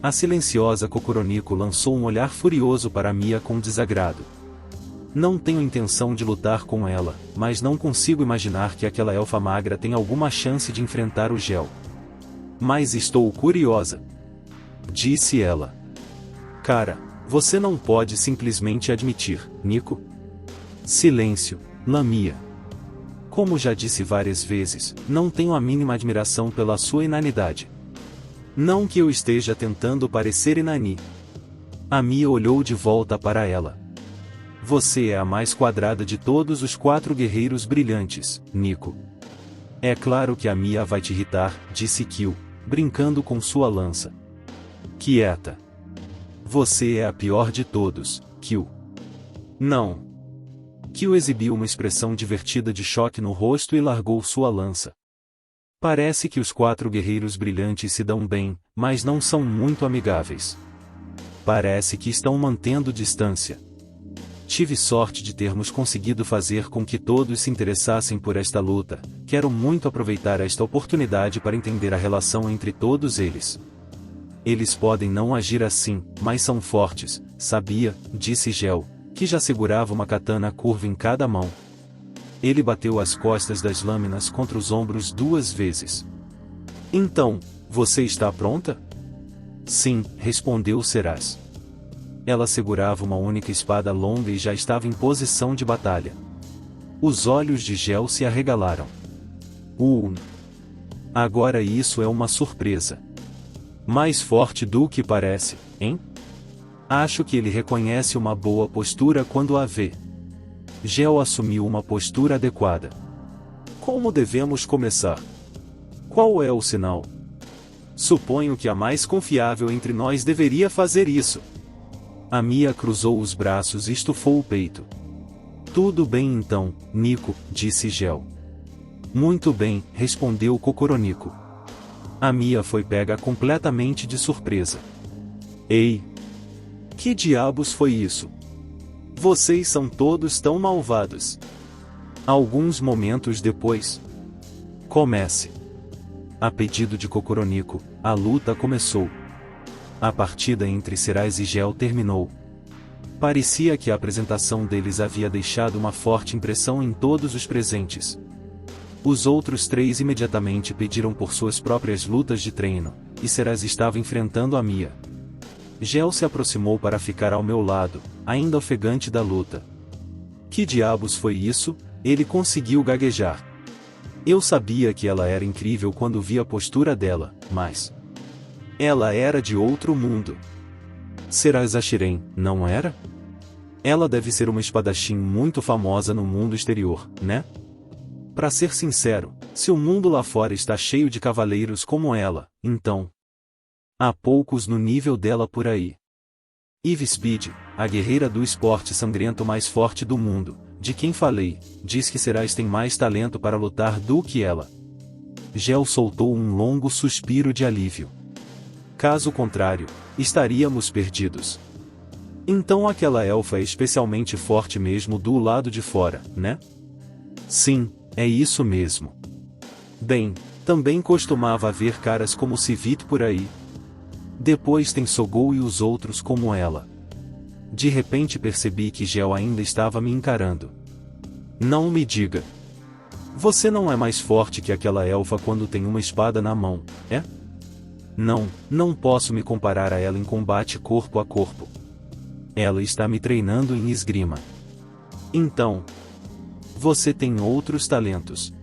A silenciosa Kokuroniko lançou um olhar furioso para Mia com desagrado. Não tenho intenção de lutar com ela, mas não consigo imaginar que aquela elfa magra tenha alguma chance de enfrentar o Gel. Mas estou curiosa. Disse ela. Cara, você não pode simplesmente admitir, Nico. Silêncio, Lamia. Como já disse várias vezes, não tenho a mínima admiração pela sua inanidade. Não que eu esteja tentando parecer inani. A Mia olhou de volta para ela. Você é a mais quadrada de todos os 4 guerreiros brilhantes, Nico. É claro que a Mia vai te irritar, disse Kyo, brincando com sua lança. Quieta. Você é a pior de todos, Kyo. Não. Kyo exibiu uma expressão divertida de choque no rosto e largou sua lança. Parece que os 4 guerreiros brilhantes se dão bem, mas não são muito amigáveis. Parece que estão mantendo distância. Tive sorte de termos conseguido fazer com que todos se interessassem por esta luta. Quero muito aproveitar esta oportunidade para entender a relação entre todos eles. Eles podem não agir assim, mas são fortes, sabia, disse Gel, que já segurava uma katana curva em cada mão. Ele bateu as costas das lâminas contra os ombros 2 vezes. Então, você está pronta? Sim, respondeu Serás. Ela segurava uma única espada longa e já estava em posição de batalha. Os olhos de Gel se arregalaram. Agora isso é uma surpresa. Mais forte do que parece, hein? Acho que ele reconhece uma boa postura quando a vê. Gel assumiu uma postura adequada. Como devemos começar? Qual é o sinal? Suponho que a mais confiável entre nós deveria fazer isso. A Mia cruzou os braços e estufou o peito. Tudo bem então, Nico, disse Gel. Muito bem, respondeu Cocoronico. A Mia foi pega completamente de surpresa. Ei! Que diabos foi isso? Vocês são todos tão malvados. Alguns momentos depois. Comece. A pedido de Cocoronico, a luta começou. A partida entre Cerais e Gel terminou. Parecia que a apresentação deles havia deixado uma forte impressão em todos os presentes. Os outros três imediatamente pediram por suas próprias lutas de treino, e Cerais estava enfrentando a Mia. Gel se aproximou para ficar ao meu lado, ainda ofegante da luta. Que diabos foi isso? Ele conseguiu gaguejar. Eu sabia que ela era incrível quando vi a postura dela, mas... ela era de outro mundo. Cerais Achiren, não era? Ela deve ser uma espadachim muito famosa no mundo exterior, né? Pra ser sincero, se o mundo lá fora está cheio de cavaleiros como ela, então... há poucos no nível dela por aí. Eve Speed, a guerreira do esporte sangrento mais forte do mundo, de quem falei, diz que Cerais tem mais talento para lutar do que ela. Gel soltou um longo suspiro de alívio. Caso contrário, estaríamos perdidos. Então aquela elfa é especialmente forte mesmo do lado de fora, né? Sim, é isso mesmo. Bem, também costumava haver caras como Sivit por aí. Depois tem Sogou e os outros como ela. De repente percebi que Gel ainda estava me encarando. Não me diga. Você não é mais forte que aquela elfa quando tem uma espada na mão, é? Não, não posso me comparar a ela em combate corpo a corpo. Ela está me treinando em esgrima. Então, você tem outros talentos.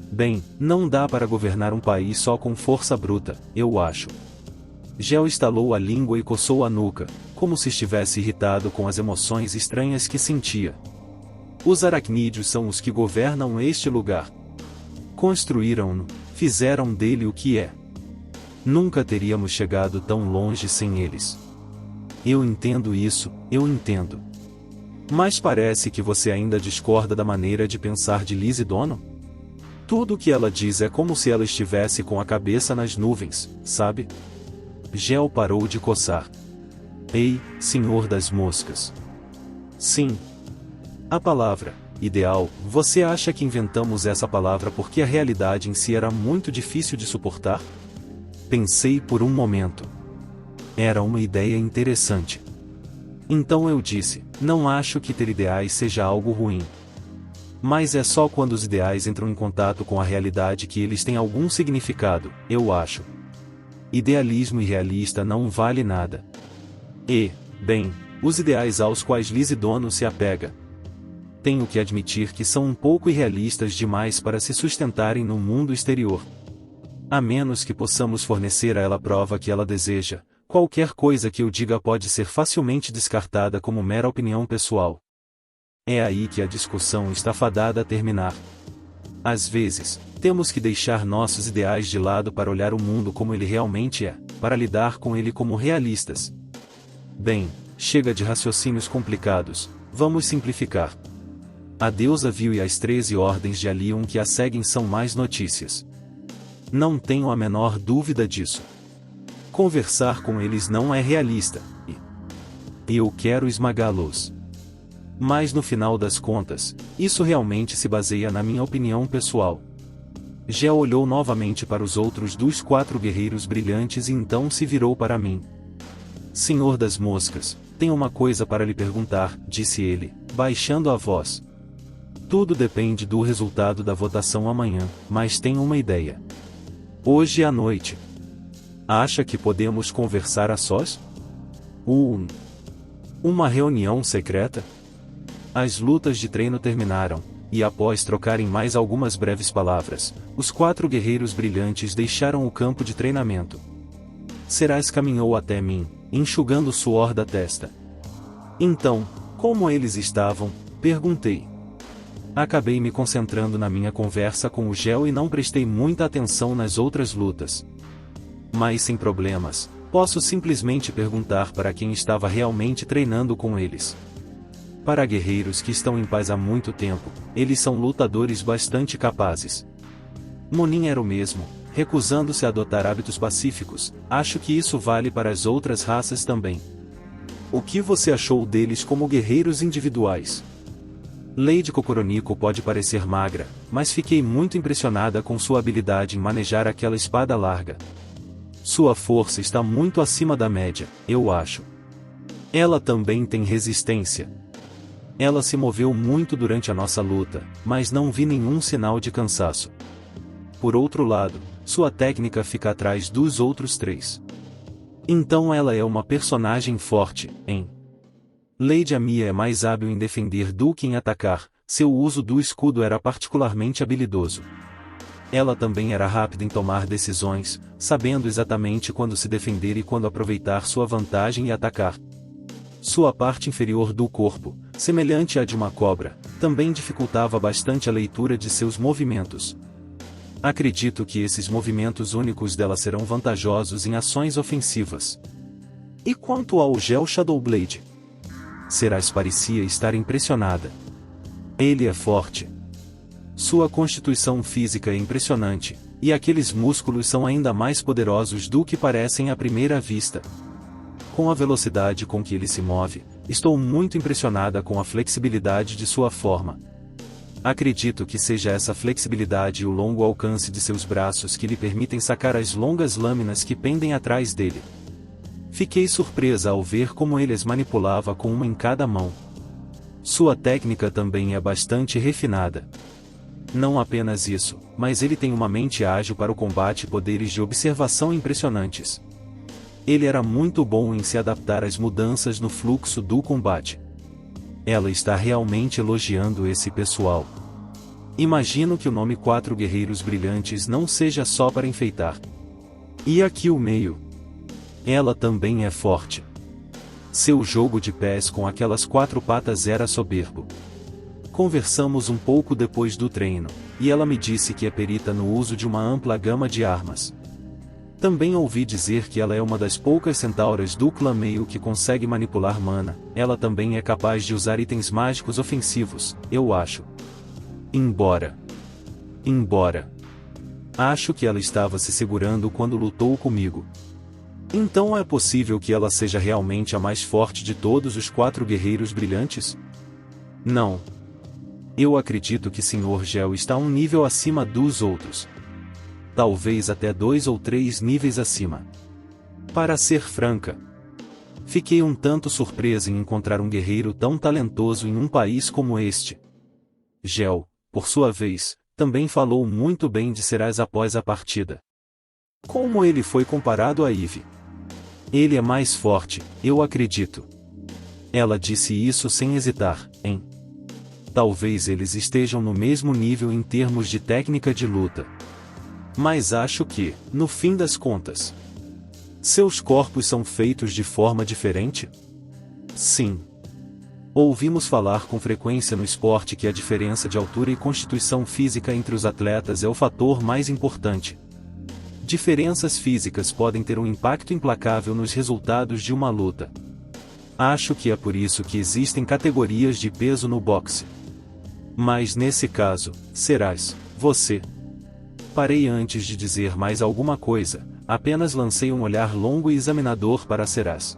Bem, não dá para governar um país só com força bruta, eu acho. Gel estalou a língua e coçou a nuca, como se estivesse irritado com as emoções estranhas que sentia. Os aracnídeos são os que governam este lugar. Construíram-no, fizeram dele o que é. Nunca teríamos chegado tão longe sem eles. Eu entendo isso, eu entendo. Mas parece que você ainda discorda da maneira de pensar de Lizzie Dono? Tudo o que ela diz é como se ela estivesse com a cabeça nas nuvens, sabe? Gel parou de coçar. Ei, senhor das moscas. Sim. A palavra, ideal, você acha que inventamos essa palavra porque a realidade em si era muito difícil de suportar? Pensei por um momento. Era uma ideia interessante. Então eu disse, não acho que ter ideais seja algo ruim. Mas é só quando os ideais entram em contato com a realidade que eles têm algum significado, eu acho. Idealismo irrealista não vale nada. E, bem, os ideais aos quais Lizzie Dono se apega. Tenho que admitir que são um pouco irrealistas demais para se sustentarem no mundo exterior. A menos que possamos fornecer a ela a prova que ela deseja, qualquer coisa que eu diga pode ser facilmente descartada como mera opinião pessoal. É aí que a discussão está fadada a terminar. Às vezes, temos que deixar nossos ideais de lado para olhar o mundo como ele realmente é, para lidar com ele como realistas. Bem, chega de raciocínios complicados, vamos simplificar. A deusa viu e as 13 ordens de Alion que a seguem são mais notícias. Não tenho a menor dúvida disso. Conversar com eles não é realista, e eu quero esmagá-los. Mas no final das contas, isso realmente se baseia na minha opinião pessoal. Gel olhou novamente para os outros dos 4 guerreiros brilhantes e então se virou para mim. Senhor das moscas, tenho uma coisa para lhe perguntar, disse ele, baixando a voz. Tudo depende do resultado da votação amanhã, mas tenho uma ideia. Hoje à noite. Acha que podemos conversar a sós? Uma reunião secreta? As lutas de treino terminaram, e após trocarem mais algumas breves palavras, os 4 guerreiros brilhantes deixaram o campo de treinamento. Cerais caminhou até mim, enxugando o suor da testa. Então, como eles estavam? Perguntei. Acabei me concentrando na minha conversa com o Gel e não prestei muita atenção nas outras lutas. Mas sem problemas, Posso simplesmente perguntar para quem estava realmente treinando com eles. Para guerreiros que estão em paz há muito tempo, eles são lutadores bastante capazes. Monin era o mesmo, recusando-se a adotar hábitos pacíficos. Acho que isso vale para as outras raças também. O que você achou deles como guerreiros individuais? Lady Kokoroniko pode parecer magra, mas fiquei muito impressionada com sua habilidade em manejar aquela espada larga. Sua força está muito acima da média, eu acho. Ela também tem resistência. Ela se moveu muito durante a nossa luta, mas não vi nenhum sinal de cansaço. Por outro lado, sua técnica fica atrás dos outros 3. Então ela é uma personagem forte, hein? Lady Amiya é mais hábil em defender do que em atacar, seu uso do escudo era particularmente habilidoso. Ela também era rápida em tomar decisões, sabendo exatamente quando se defender e quando aproveitar sua vantagem e atacar. Sua parte inferior do corpo, semelhante à de uma cobra, também dificultava bastante a leitura de seus movimentos. Acredito que esses movimentos únicos dela serão vantajosos em ações ofensivas. E quanto ao Gel Shadowblade? Serás parecia estar impressionada. Ele é forte. Sua constituição física é impressionante, e aqueles músculos são ainda mais poderosos do que parecem à primeira vista. Com a velocidade com que ele se move, estou muito impressionada com a flexibilidade de sua forma. Acredito que seja essa flexibilidade e o longo alcance de seus braços que lhe permitem sacar as longas lâminas que pendem atrás dele. Fiquei surpresa ao ver como ele as manipulava com uma em cada mão. Sua técnica também é bastante refinada. Não apenas isso, mas ele tem uma mente ágil para o combate e poderes de observação impressionantes. Ele era muito bom em se adaptar às mudanças no fluxo do combate. Ela está realmente elogiando esse pessoal. Imagino que o nome 4 Guerreiros Brilhantes não seja só para enfeitar. E aqui o meio. Ela também é forte. Seu jogo de pés com aquelas 4 patas era soberbo. Conversamos um pouco depois do treino, e ela me disse que é perita no uso de uma ampla gama de armas. Também ouvi dizer que ela é uma das poucas centauras do clã meio que consegue manipular mana. Ela também é capaz de usar itens mágicos ofensivos, eu acho. Embora. Acho que ela estava se segurando quando lutou comigo. Então é possível que ela seja realmente a mais forte de todos os 4 guerreiros brilhantes? Não. Eu acredito que Sr. Gel está um nível acima dos outros. Talvez até 2 ou 3 níveis acima. Para ser franca, fiquei um tanto surpresa em encontrar um guerreiro tão talentoso em um país como este. Gel, por sua vez, também falou muito bem de Seraz após a partida. Como ele foi comparado a Eve? Ele é mais forte, eu acredito. Ela disse isso sem hesitar, hein? Talvez eles estejam no mesmo nível em termos de técnica de luta. Mas acho que, no fim das contas, seus corpos são feitos de forma diferente? Sim. Ouvimos falar com frequência no esporte que a diferença de altura e constituição física entre os atletas é o fator mais importante. Diferenças físicas podem ter um impacto implacável nos resultados de uma luta. Acho que é por isso que existem categorias de peso no boxe. Mas nesse caso, serás você. Parei antes de dizer mais alguma coisa, apenas lancei um olhar longo e examinador para Seraz.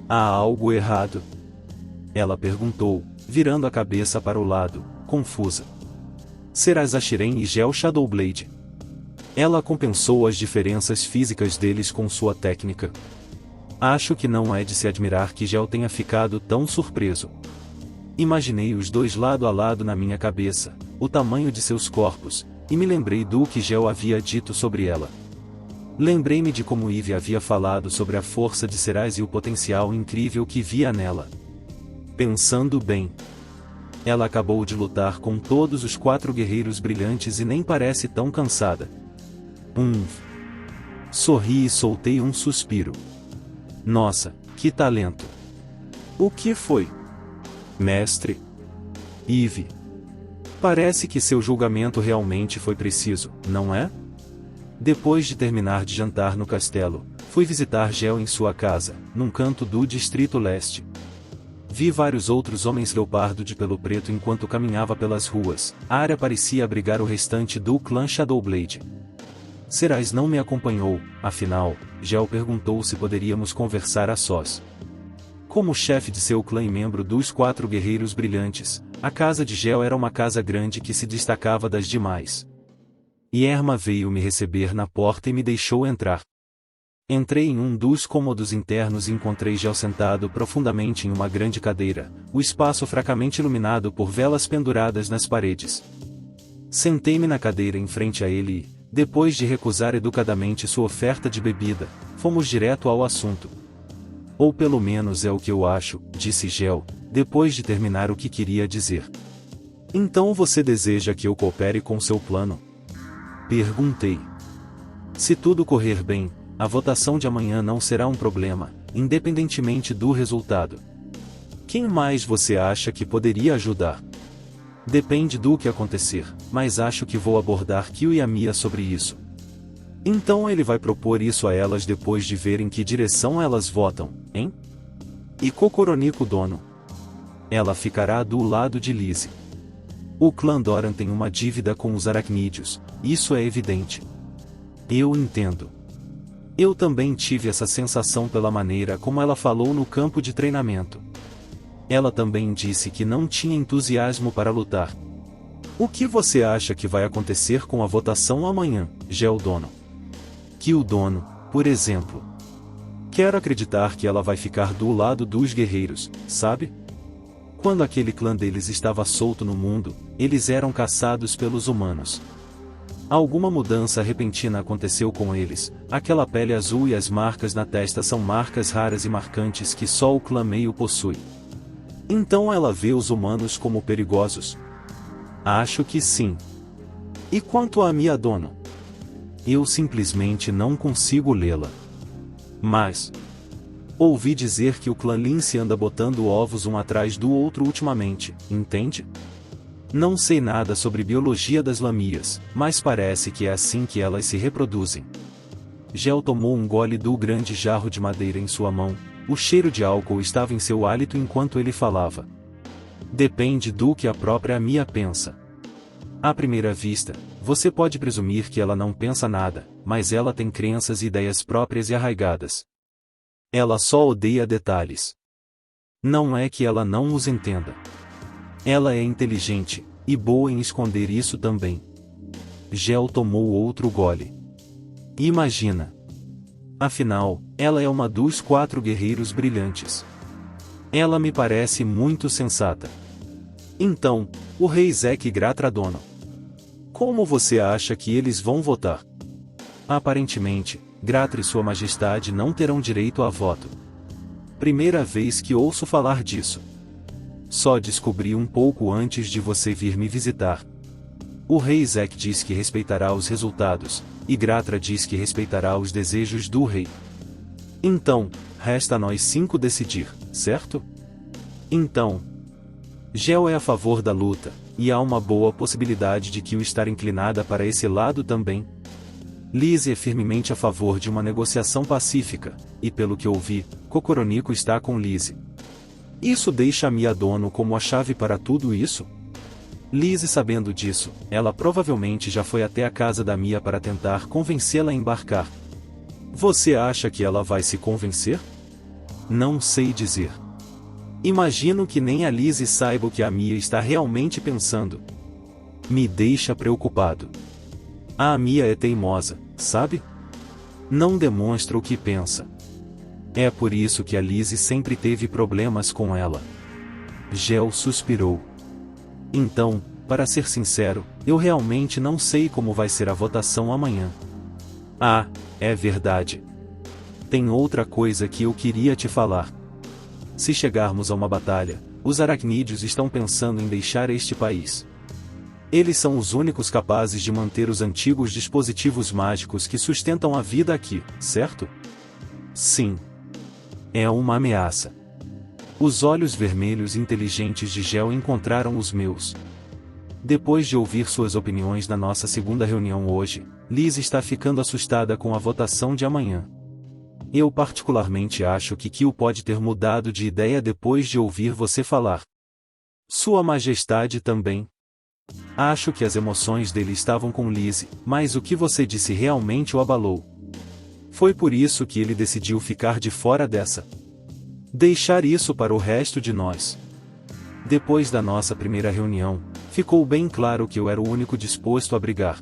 Há algo errado? Ela perguntou, virando a cabeça para o lado, confusa. Seraz Ashiren e Gel Shadowblade. Ela compensou as diferenças físicas deles com sua técnica. Acho que não é de se admirar que Gel tenha ficado tão surpreso. Imaginei os dois lado a lado na minha cabeça, o tamanho de seus corpos, e me lembrei do que Gel havia dito sobre ela. Lembrei-me de como Eve havia falado sobre a força de Seraz e o potencial incrível que via nela. Pensando bem, ela acabou de lutar com todos os 4 guerreiros brilhantes e nem parece tão cansada. Sorri e soltei um suspiro. Nossa, que talento! O que foi? Mestre? Eve. Parece que seu julgamento realmente foi preciso, não é? Depois de terminar de jantar no castelo, fui visitar Gel em sua casa, num canto do Distrito Leste. Vi vários outros homens leopardo de pelo preto enquanto caminhava pelas ruas. A área parecia abrigar o restante do clã Shadowblade. Serais não me acompanhou, afinal, Gel perguntou se poderíamos conversar a sós. Como chefe de seu clã e membro dos 4 Guerreiros Brilhantes, a casa de Gel era uma casa grande que se destacava das demais. Yerma veio me receber na porta e me deixou entrar. Entrei em um dos cômodos internos e encontrei Gel sentado profundamente em uma grande cadeira, o espaço fracamente iluminado por velas penduradas nas paredes. Sentei-me na cadeira em frente a ele e, depois de recusar educadamente sua oferta de bebida, fomos direto ao assunto. Ou pelo menos é o que eu acho, disse Gel, depois de terminar o que queria dizer. Então você deseja que eu coopere com seu plano? Perguntei. Se tudo correr bem, a votação de amanhã não será um problema, independentemente do resultado. Quem mais você acha que poderia ajudar? Depende do que acontecer, mas acho que vou abordar Kyo e a Mia sobre isso. Então ele vai propor isso a elas depois de ver em que direção elas votam, hein? E Kokoroniko Dono? Ela ficará do lado de Lizzie. O clã Doran tem uma dívida com os aracnídeos, isso é evidente. Eu entendo. Eu também tive essa sensação pela maneira como ela falou no campo de treinamento. Ela também disse que não tinha entusiasmo para lutar. O que você acha que vai acontecer com a votação amanhã, Gel Dono? Que o dono, por exemplo. Quero acreditar que ela vai ficar do lado dos guerreiros, sabe? Quando aquele clã deles estava solto no mundo, eles eram caçados pelos humanos. Alguma mudança repentina aconteceu com eles, aquela pele azul e as marcas na testa são marcas raras e marcantes que só o clã meio possui. Então ela vê os humanos como perigosos? Acho que sim. E quanto a Mia Dono? Eu simplesmente não consigo lê-la. Mas ouvi dizer que o clã Lince anda botando ovos um atrás do outro ultimamente, entende? Não sei nada sobre biologia das lamias, mas parece que é assim que elas se reproduzem. Gel tomou um gole do grande jarro de madeira em sua mão, o cheiro de álcool estava em seu hálito enquanto ele falava. Depende do que a própria Mia pensa. À primeira vista, você pode presumir que ela não pensa nada, mas ela tem crenças e ideias próprias e arraigadas. Ela só odeia detalhes. Não é que ela não os entenda. Ela é inteligente, e boa em esconder isso também. Gel tomou outro gole. Imagina. Afinal, ela é uma dos 4 guerreiros brilhantes. Ela me parece muito sensata. Então, o rei Zek Gratradono. Como você acha que eles vão votar? Aparentemente, Gratra e Sua Majestade não terão direito a voto. Primeira vez que ouço falar disso. Só descobri um pouco antes de você vir me visitar. O rei Zek diz que respeitará os resultados, e Gratra diz que respeitará os desejos do rei. Então, resta a nós 5 decidir, certo? Então, Gel é a favor da luta, e há uma boa possibilidade de Kyo estar inclinada para esse lado também. Lizzie é firmemente a favor de uma negociação pacífica, e pelo que ouvi, Kokoroniko está com Lizzie. Isso deixa a Mia Dono como a chave para tudo isso? Lizzie sabendo disso, ela provavelmente já foi até a casa da Mia para tentar convencê-la a embarcar. Você acha que ela vai se convencer? Não sei dizer. Imagino que nem a Lizzie saiba o que a Mia está realmente pensando. Me deixa preocupado. A Mia é teimosa, sabe? Não demonstra o que pensa. É por isso que a Lizzie sempre teve problemas com ela. Gel suspirou. Então, para ser sincero, eu realmente não sei como vai ser a votação amanhã. Ah, é verdade. Tem outra coisa que eu queria te falar. Se chegarmos a uma batalha, os aracnídeos estão pensando em deixar este país. Eles são os únicos capazes de manter os antigos dispositivos mágicos que sustentam a vida aqui, certo? Sim. É uma ameaça. Os olhos vermelhos inteligentes de Gel encontraram os meus. Depois de ouvir suas opiniões na nossa segunda reunião hoje, Liz está ficando assustada com a votação de amanhã. Eu particularmente acho que Kyo pode ter mudado de ideia depois de ouvir você falar. Sua Majestade também. Acho que as emoções dele estavam com Liz, mas o que você disse realmente o abalou. Foi por isso que ele decidiu ficar de fora dessa. Deixar isso para o resto de nós. Depois da nossa primeira reunião, ficou bem claro que eu era o único disposto a brigar.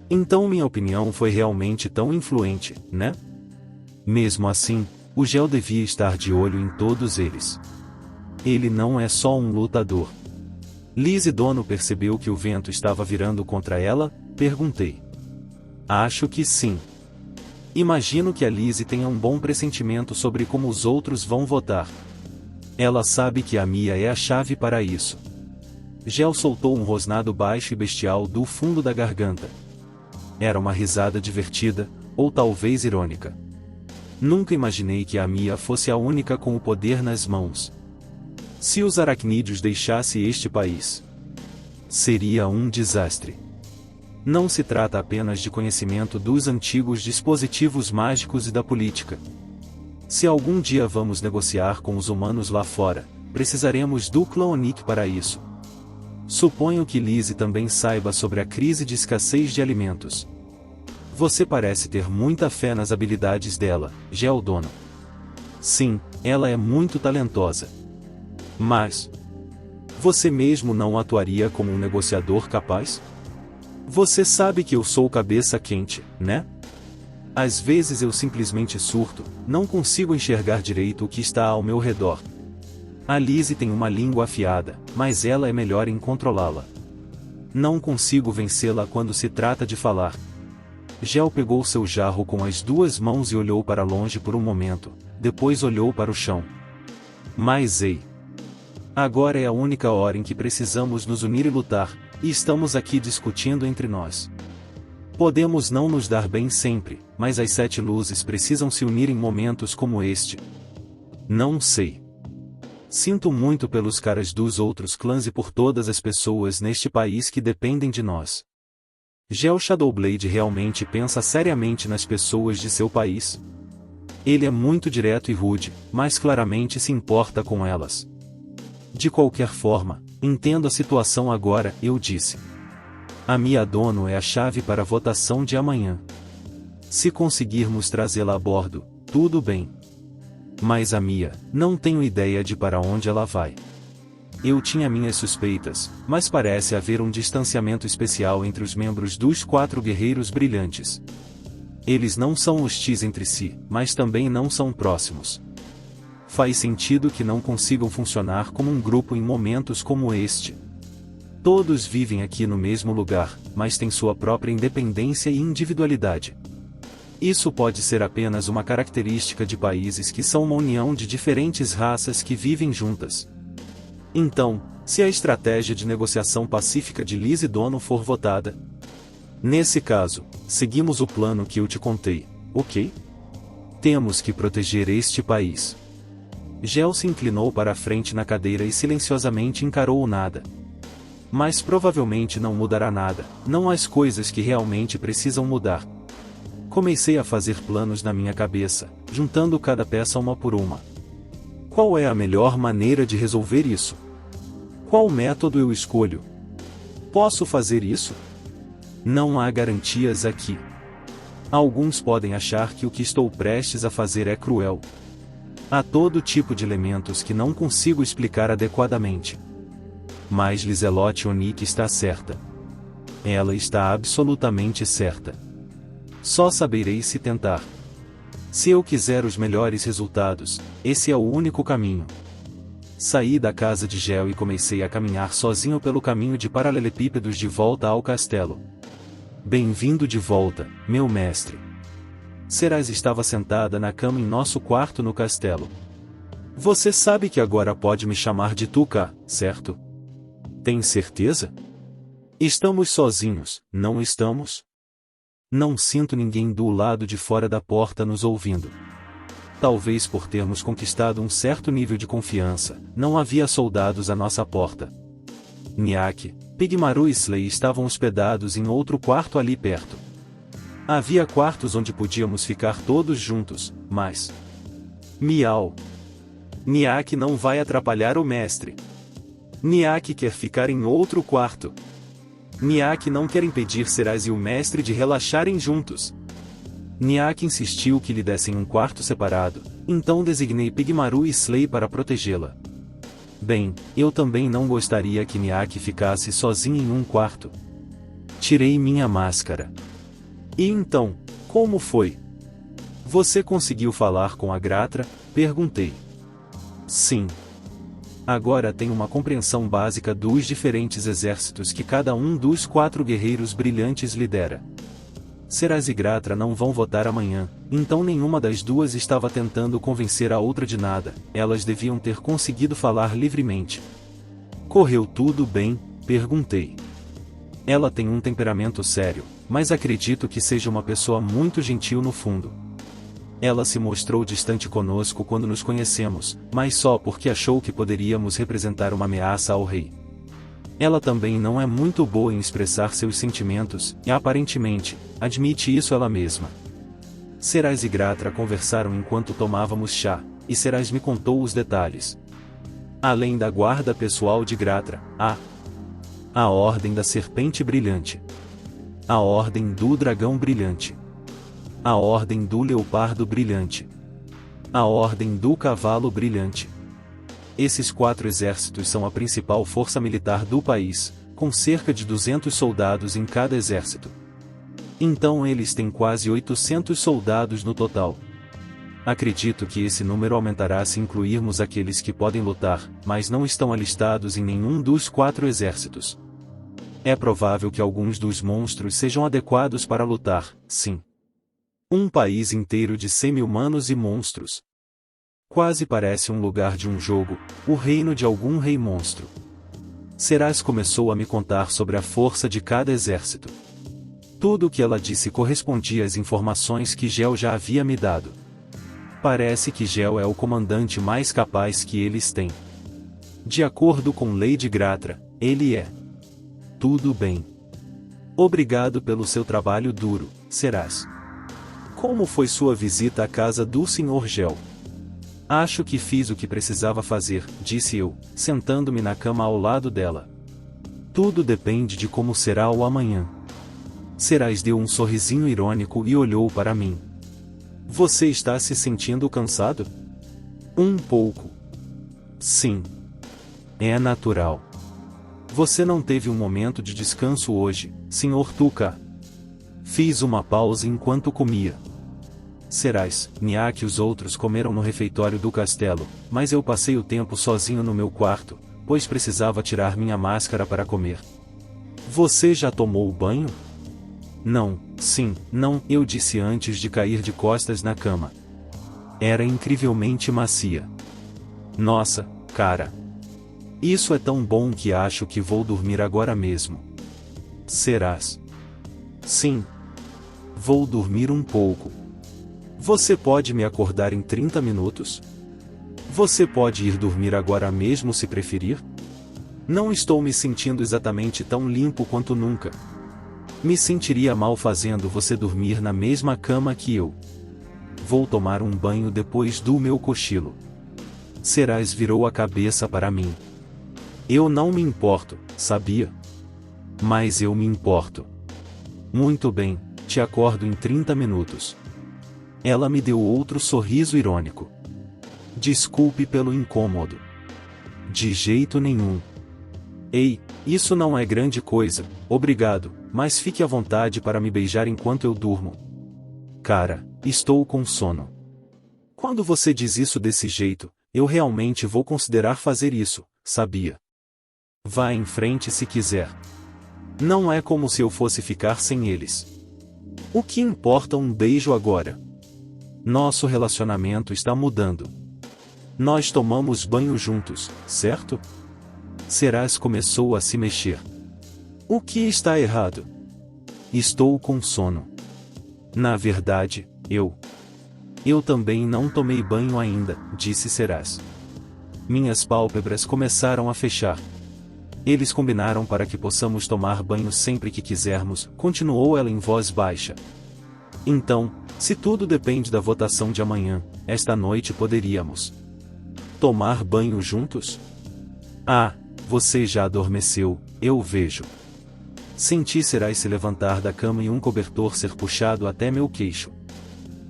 Então minha opinião foi realmente tão influente, né? Mesmo assim, o Gel devia estar de olho em todos eles. Ele não é só um lutador. Liz Dono percebeu que o vento estava virando contra ela? Perguntei. Acho que sim. Imagino que a Liz tenha um bom pressentimento sobre como os outros vão votar. Ela sabe que a Mia é a chave para isso. Gel soltou um rosnado baixo e bestial do fundo da garganta. Era uma risada divertida, ou talvez irônica. Nunca imaginei que a Mia fosse a única com o poder nas mãos. Se os aracnídeos deixassem este país, seria um desastre. Não se trata apenas de conhecimento dos antigos dispositivos mágicos e da política. Se algum dia vamos negociar com os humanos lá fora, precisaremos do Clonic para isso. Suponho que Liz também saiba sobre a crise de escassez de alimentos. Você parece ter muita fé nas habilidades dela, Gel Dono. Sim, ela é muito talentosa. Mas você mesmo não atuaria como um negociador capaz? Você sabe que eu sou cabeça quente, né? Às vezes eu simplesmente surto, não consigo enxergar direito o que está ao meu redor. A Liz tem uma língua afiada, mas ela é melhor em controlá-la. Não consigo vencê-la quando se trata de falar. Gel pegou seu jarro com as duas mãos e olhou para longe por um momento, depois olhou para o chão. Mas ei! Agora é a única hora em que precisamos nos unir e lutar, e estamos aqui discutindo entre nós. Podemos não nos dar bem sempre, mas as 7 luzes precisam se unir em momentos como este. Não sei. Sinto muito pelos caras dos outros clãs e por todas as pessoas neste país que dependem de nós. Gel Shadowblade realmente pensa seriamente nas pessoas de seu país? Ele é muito direto e rude, mas claramente se importa com elas. De qualquer forma, entendo a situação agora, eu disse. A Mia Dono é a chave para a votação de amanhã. Se conseguirmos trazê-la a bordo, tudo bem. Mas a Mia, não tenho ideia de para onde ela vai. Eu tinha minhas suspeitas, mas parece haver um distanciamento especial entre os membros dos 4 guerreiros brilhantes. Eles não são hostis entre si, mas também não são próximos. Faz sentido que não consigam funcionar como um grupo em momentos como este. Todos vivem aqui no mesmo lugar, mas têm sua própria independência e individualidade. Isso pode ser apenas uma característica de países que são uma união de diferentes raças que vivem juntas. Então, se a estratégia de negociação pacífica de Liz Dono for votada, nesse caso, seguimos o plano que eu te contei, ok? Temos que proteger este país. Gel se inclinou para a frente na cadeira e silenciosamente encarou o nada. Mas provavelmente não mudará nada, não as coisas que realmente precisam mudar. Comecei a fazer planos na minha cabeça, juntando cada peça uma por uma. Qual é a melhor maneira de resolver isso? Qual método eu escolho? Posso fazer isso? Não há garantias aqui. Alguns podem achar que o que estou prestes a fazer é cruel. Há todo tipo de elementos que não consigo explicar adequadamente. Mas Lizelotte Onick está certa. Ela está absolutamente certa. Só saberei se tentar. Se eu quiser os melhores resultados, esse é o único caminho. Saí da casa de Gel e comecei a caminhar sozinho pelo caminho de paralelepípedos de volta ao castelo. Bem-vindo de volta, meu mestre. Seraz estava sentada na cama em nosso quarto no castelo. Você sabe que agora pode me chamar de Tuca, certo? Tem certeza? Estamos sozinhos, não estamos? Não sinto ninguém do lado de fora da porta nos ouvindo. Talvez por termos conquistado um certo nível de confiança, não havia soldados à nossa porta. Nyack, Pigmaru e Slay estavam hospedados em outro quarto ali perto. Havia quartos onde podíamos ficar todos juntos, mas... Miau. Niak não vai atrapalhar o mestre. Niak quer ficar em outro quarto. Niak não quer impedir Seraz e o mestre de relaxarem juntos. Niak insistiu que lhe dessem um quarto separado, então designei Pigmaru e Slay para protegê-la. Bem, eu também não gostaria que Niak ficasse sozinha em um quarto. Tirei minha máscara. E então, como foi? Você conseguiu falar com a Gratra? Perguntei. Sim. Agora tenho uma compreensão básica dos diferentes exércitos que cada um dos 4 guerreiros brilhantes lidera. Seraz e Gratra não vão votar amanhã, então nenhuma das duas estava tentando convencer a outra de nada, elas deviam ter conseguido falar livremente. Correu tudo bem? Perguntei. Ela tem um temperamento sério, mas acredito que seja uma pessoa muito gentil no fundo. Ela se mostrou distante conosco quando nos conhecemos, mas só porque achou que poderíamos representar uma ameaça ao rei. Ela também não é muito boa em expressar seus sentimentos, e aparentemente, admite isso ela mesma. Seraz e Gratra conversaram enquanto tomávamos chá, e Seraz me contou os detalhes. Além da guarda pessoal de Gratra, a Ordem da Serpente Brilhante, a Ordem do Dragão Brilhante, a Ordem do Leopardo Brilhante, a Ordem do Cavalo Brilhante. Esses 4 exércitos são a principal força militar do país, com cerca de 200 soldados em cada exército. Então eles têm quase 800 soldados no total. Acredito que esse número aumentará se incluirmos aqueles que podem lutar, mas não estão alistados em nenhum dos 4 exércitos. É provável que alguns dos monstros sejam adequados para lutar, sim. Um país inteiro de semi-humanos e monstros. Quase parece um lugar de um jogo, o reino de algum rei monstro. Seraz começou a me contar sobre a força de cada exército. Tudo o que ela disse correspondia às informações que Gel já havia me dado. Parece que Gel é o comandante mais capaz que eles têm. De acordo com Lady Gratra, ele é. Tudo bem. Obrigado pelo seu trabalho duro, Seraz. Como foi sua visita à casa do Sr. Gel? Acho que fiz o que precisava fazer, disse eu, sentando-me na cama ao lado dela. Tudo depende de como será o amanhã. Seraz deu um sorrisinho irônico e olhou para mim. Você está se sentindo cansado? Um pouco. Sim. É natural. Você não teve um momento de descanso hoje, Sr. Tuka? Fiz uma pausa enquanto comia. Seraz, Niak e os outros comeram no refeitório do castelo, mas eu passei o tempo sozinho no meu quarto, pois precisava tirar minha máscara para comer. Você já tomou banho? Não, sim, não, eu disse antes de cair de costas na cama. Era incrivelmente macia. Nossa, cara. Isso é tão bom que acho que vou dormir agora mesmo. Seraz. Sim. Vou dormir um pouco. Você pode me acordar em 30 minutos? Você pode ir dormir agora mesmo se preferir? Não estou me sentindo exatamente tão limpo quanto nunca. Me sentiria mal fazendo você dormir na mesma cama que eu. Vou tomar um banho depois do meu cochilo. Seraz virou a cabeça para mim. Eu não me importo, sabia? Mas eu me importo. Muito bem, te acordo em 30 minutos. Ela me deu outro sorriso irônico. Desculpe pelo incômodo. De jeito nenhum. Ei, isso não é grande coisa, obrigado, mas fique à vontade para me beijar enquanto eu durmo. Cara, estou com sono. Quando você diz isso desse jeito, eu realmente vou considerar fazer isso, sabia? Vá em frente se quiser. Não é como se eu fosse ficar sem eles. O que importa um beijo agora? Nosso relacionamento está mudando. Nós tomamos banho juntos, certo? Seraz começou a se mexer. O que está errado? Estou com sono. Na verdade, eu também não tomei banho ainda, disse Seraz. Minhas pálpebras começaram a fechar. Eles combinaram para que possamos tomar banho sempre que quisermos, continuou ela em voz baixa. Então, se tudo depende da votação de amanhã, esta noite poderíamos tomar banho juntos? Ah, você já adormeceu, eu vejo. Senti Serás se levantar da cama e um cobertor ser puxado até meu queixo.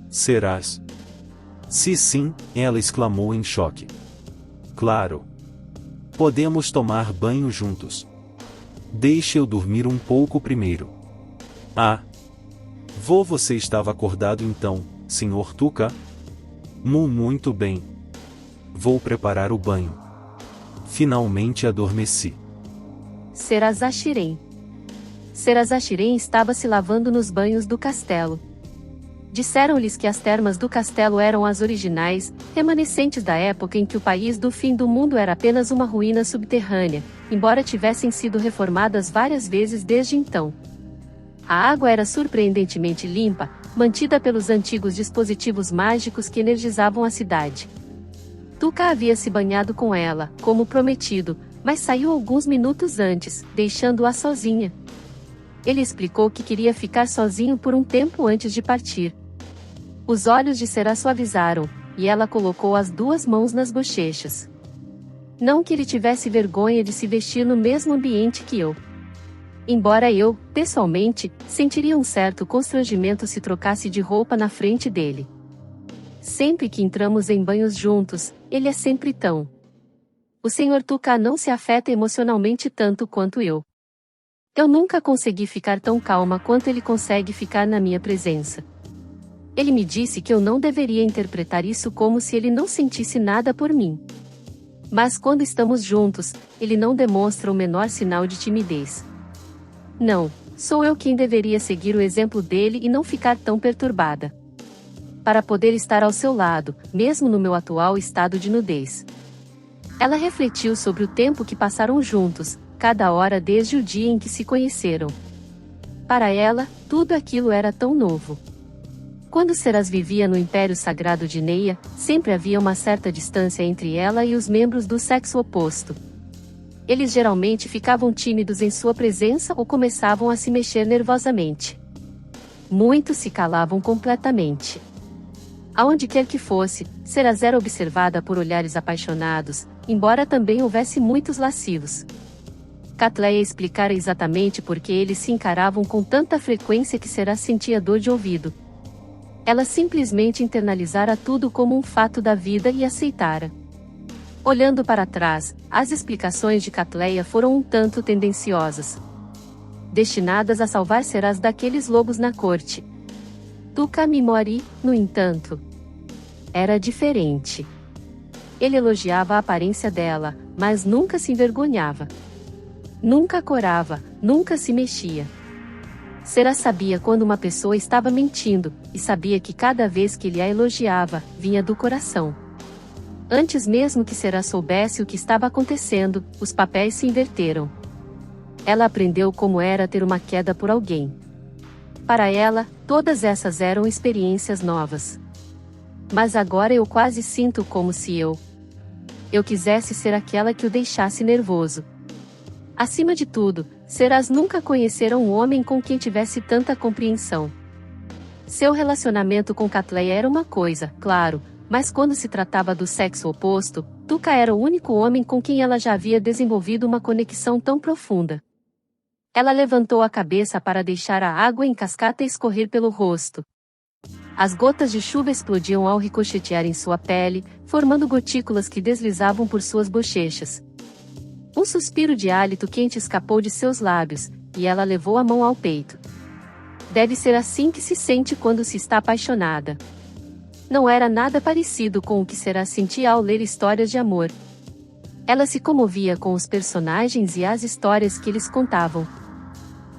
Serás? Se sim, ela exclamou em choque. Claro. Podemos tomar banho juntos. Deixe eu dormir um pouco primeiro. Ah. Você estava acordado então, Sr. Tuca? Muito bem. Vou preparar o banho. Finalmente adormeci. Seraz-Achiren. Seraz-Achiren estava se lavando nos banhos do castelo. Disseram-lhes que as termas do castelo eram as originais, remanescentes da época em que o país do fim do mundo era apenas uma ruína subterrânea, embora tivessem sido reformadas várias vezes desde então. A água era surpreendentemente limpa, mantida pelos antigos dispositivos mágicos que energizavam a cidade. Tuca havia se banhado com ela, como prometido, mas saiu alguns minutos antes, deixando-a sozinha. Ele explicou que queria ficar sozinho por um tempo antes de partir. Os olhos de Será suavizaram, e ela colocou as duas mãos nas bochechas. Não que ele tivesse vergonha de se vestir no mesmo ambiente que eu. Embora eu, pessoalmente, sentiria um certo constrangimento se trocasse de roupa na frente dele. Sempre que entramos em banhos juntos, ele é sempre tão. O Sr. Tuca não se afeta emocionalmente tanto quanto eu. Eu nunca consegui ficar tão calma quanto ele consegue ficar na minha presença. Ele me disse que eu não deveria interpretar isso como se ele não sentisse nada por mim. Mas quando estamos juntos, ele não demonstra o menor sinal de timidez. Não, sou eu quem deveria seguir o exemplo dele e não ficar tão perturbada. Para poder estar ao seu lado, mesmo no meu atual estado de nudez. Ela refletiu sobre o tempo que passaram juntos, cada hora desde o dia em que se conheceram. Para ela, tudo aquilo era tão novo. Quando Serás vivia no Império Sagrado de Neia, sempre havia uma certa distância entre ela e os membros do sexo oposto. Eles geralmente ficavam tímidos em sua presença ou começavam a se mexer nervosamente. Muitos se calavam completamente. Aonde quer que fosse, Serás era observada por olhares apaixonados, embora também houvesse muitos lascivos. Catleia explicara exatamente por que eles se encaravam com tanta frequência que Serás sentia dor de ouvido. Ela simplesmente internalizara tudo como um fato da vida e aceitara. Olhando para trás, as explicações de Catleia foram um tanto tendenciosas. Destinadas a salvar Serás daqueles lobos na corte. Tuca Mimori, no entanto, era diferente. Ele elogiava a aparência dela, mas nunca se envergonhava. Nunca corava, nunca se mexia. Serás sabia quando uma pessoa estava mentindo, e sabia que cada vez que ele a elogiava, vinha do coração. Antes mesmo que Serás soubesse o que estava acontecendo, os papéis se inverteram. Ela aprendeu como era ter uma queda por alguém. Para ela, todas essas eram experiências novas. Mas agora eu quase sinto como se eu quisesse ser aquela que o deixasse nervoso. Acima de tudo, Serás nunca conhecera um homem com quem tivesse tanta compreensão. Seu relacionamento com Catleia era uma coisa, claro, mas quando se tratava do sexo oposto, Tuca era o único homem com quem ela já havia desenvolvido uma conexão tão profunda. Ela levantou a cabeça para deixar a água em cascata escorrer pelo rosto. As gotas de chuva explodiam ao ricochetear em sua pele, formando gotículas que deslizavam por suas bochechas. Um suspiro de hálito quente escapou de seus lábios, e ela levou a mão ao peito. Deve ser assim que se sente quando se está apaixonada. Não era nada parecido com o que Serás sentia ao ler histórias de amor. Ela se comovia com os personagens e as histórias que eles contavam.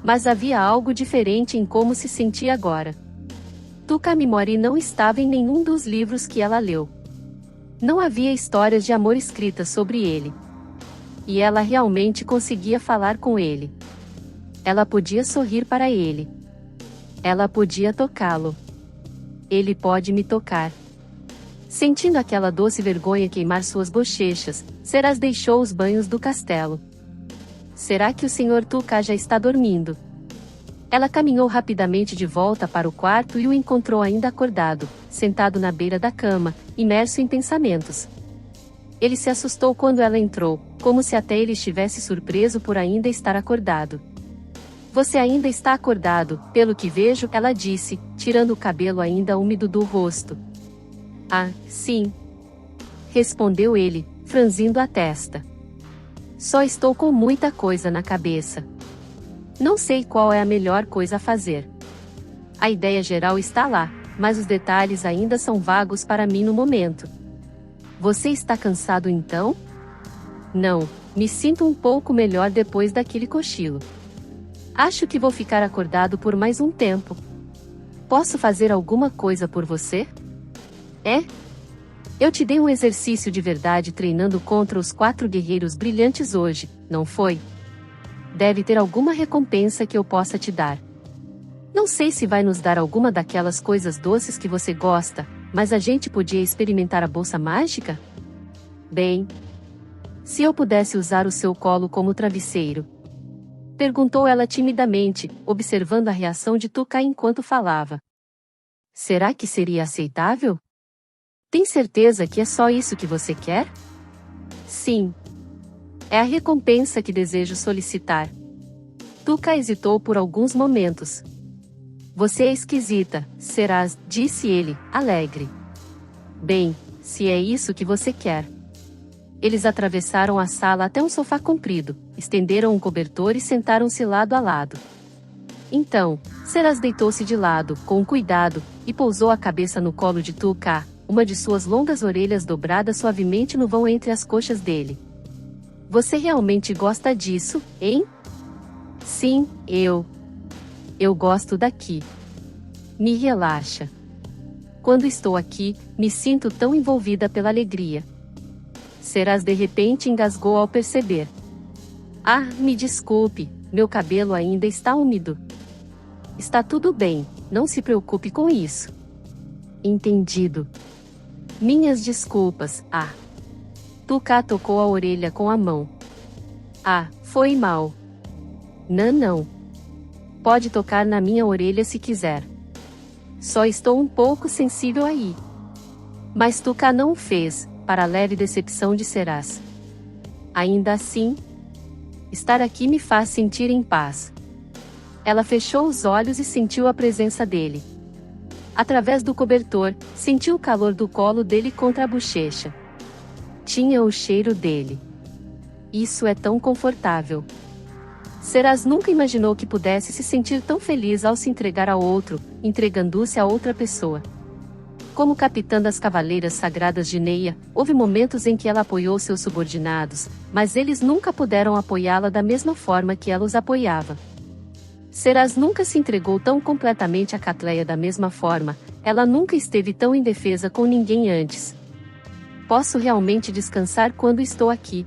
Mas havia algo diferente em como se sentia agora. Tuca Mimori não estava em nenhum dos livros que ela leu. Não havia histórias de amor escritas sobre ele. E ela realmente conseguia falar com ele. Ela podia sorrir para ele. Ela podia tocá-lo. Ele pode me tocar. Sentindo aquela doce vergonha queimar suas bochechas, Serás deixou os banhos do castelo. Será que o Sr. Tuca já está dormindo? Ela caminhou rapidamente de volta para o quarto e o encontrou ainda acordado, sentado na beira da cama, imerso em pensamentos. Ele se assustou quando ela entrou, como se até ele estivesse surpreso por ainda estar acordado. Você ainda está acordado, pelo que vejo, ela disse, tirando o cabelo ainda úmido do rosto. Ah, sim. Respondeu ele, franzindo a testa. Só estou com muita coisa na cabeça. Não sei qual é a melhor coisa a fazer. A ideia geral está lá, mas os detalhes ainda são vagos para mim no momento. Você está cansado então? Não, me sinto um pouco melhor depois daquele cochilo. Acho que vou ficar acordado por mais um tempo. Posso fazer alguma coisa por você? É? Eu te dei um exercício de verdade treinando contra os 4 guerreiros brilhantes hoje, não foi? Deve ter alguma recompensa que eu possa te dar. Não sei se vai nos dar alguma daquelas coisas doces que você gosta, mas a gente podia experimentar a bolsa mágica? Bem, se eu pudesse usar o seu colo como travesseiro. Perguntou ela timidamente, observando a reação de Tuca enquanto falava. Será que seria aceitável? Tem certeza que é só isso que você quer? Sim. É a recompensa que desejo solicitar. Tuca hesitou por alguns momentos. Você é esquisita, Serás, disse ele, alegre. Bem, se é isso que você quer. Eles atravessaram a sala até um sofá comprido, estenderam um cobertor e sentaram-se lado a lado. Então, Serás deitou-se de lado, com cuidado, e pousou a cabeça no colo de Tuca, uma de suas longas orelhas dobradas suavemente no vão entre as coxas dele. Você realmente gosta disso, hein? Sim, eu gosto daqui. Me relaxa. Quando estou aqui, me sinto tão envolvida pela alegria. Serás de repente engasgou ao perceber. Ah, me desculpe, meu cabelo ainda está úmido. Está tudo bem, não se preocupe com isso. Entendido. Minhas desculpas, ah. Tuca tocou a orelha com a mão. Ah, foi mal. Não. Pode tocar na minha orelha se quiser. Só estou um pouco sensível aí. Mas Tuca não o fez, para a leve decepção de Serás. Ainda assim, estar aqui me faz sentir em paz. Ela fechou os olhos e sentiu a presença dele. Através do cobertor, sentiu o calor do colo dele contra a bochecha. Tinha o cheiro dele. Isso é tão confortável. Serás nunca imaginou que pudesse se sentir tão feliz ao se entregar ao outro, entregando-se a outra pessoa. Como capitã das Cavaleiras Sagradas de Neia, houve momentos em que ela apoiou seus subordinados, mas eles nunca puderam apoiá-la da mesma forma que ela os apoiava. Serás nunca se entregou tão completamente a Catleia da mesma forma, ela nunca esteve tão indefesa com ninguém antes. Posso realmente descansar quando estou aqui.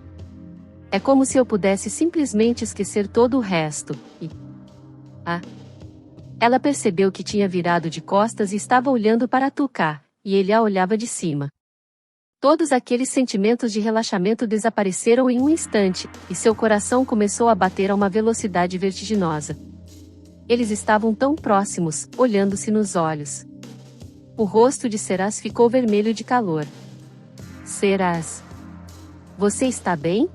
É como se eu pudesse simplesmente esquecer todo o resto, e... Ah! Ela percebeu que tinha virado de costas e estava olhando para Tuca, e ele a olhava de cima. Todos aqueles sentimentos de relaxamento desapareceram em um instante, e seu coração começou a bater a uma velocidade vertiginosa. Eles estavam tão próximos, olhando-se nos olhos. O rosto de Serás ficou vermelho de calor. Serás. Você está bem?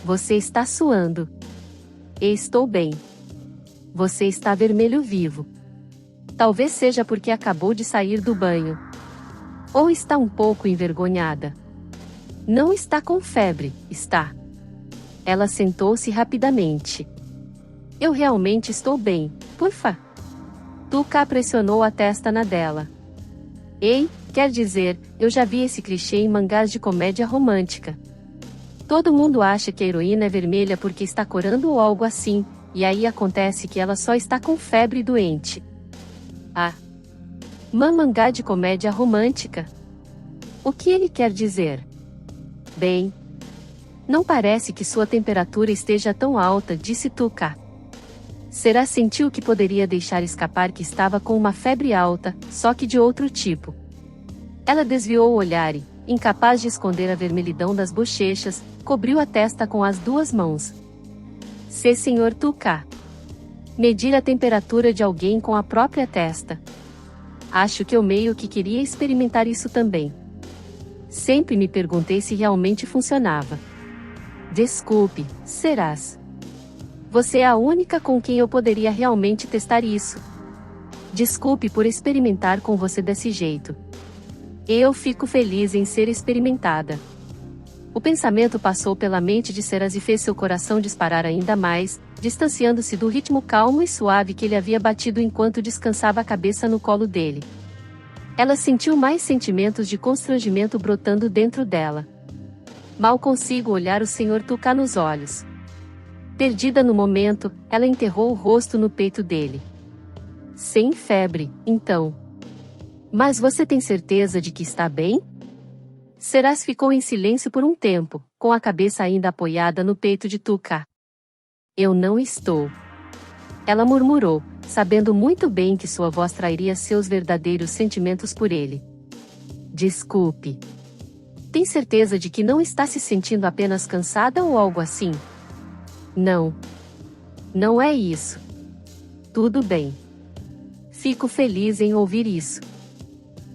Você está suando. Estou bem. Você está vermelho vivo. Talvez seja porque acabou de sair do banho. Ou está um pouco envergonhada. Não está com febre, está? Ela sentou-se rapidamente. Eu realmente estou bem, porfa. Tuca pressionou a testa na dela. Ei, quer dizer, eu já vi esse clichê em mangás de comédia romântica. Todo mundo acha que a heroína é vermelha porque está corando ou algo assim, e aí acontece que ela só está com febre e doente. Ah! Mangá de comédia romântica? O que ele quer dizer? Bem, não parece que sua temperatura esteja tão alta, disse Tuca. Será sentiu que poderia deixar escapar que estava com uma febre alta, só que de outro tipo. Ela desviou o olhar e, incapaz de esconder a vermelhidão das bochechas, cobriu a testa com as 2 mãos. Sr. Tuca. Medir a temperatura de alguém com a própria testa. Acho que eu meio que queria experimentar isso também. Sempre me perguntei se realmente funcionava. Desculpe, serás? Você é a única com quem eu poderia realmente testar isso. Desculpe por experimentar com você desse jeito. Eu fico feliz em ser experimentada. O pensamento passou pela mente de Seras e fez seu coração disparar ainda mais, distanciando-se do ritmo calmo e suave que ele havia batido enquanto descansava a cabeça no colo dele. Ela sentiu mais sentimentos de constrangimento brotando dentro dela. Mal consigo olhar o Sr. Tuca nos olhos. Perdida no momento, ela enterrou o rosto no peito dele. Sem febre, então. Mas você tem certeza de que está bem? Seras ficou em silêncio por um tempo, com a cabeça ainda apoiada no peito de Tuca. Eu não estou. Ela murmurou, sabendo muito bem que sua voz trairia seus verdadeiros sentimentos por ele. Desculpe. Tem certeza de que não está se sentindo apenas cansada ou algo assim? Não. Não é isso. Tudo bem. Fico feliz em ouvir isso.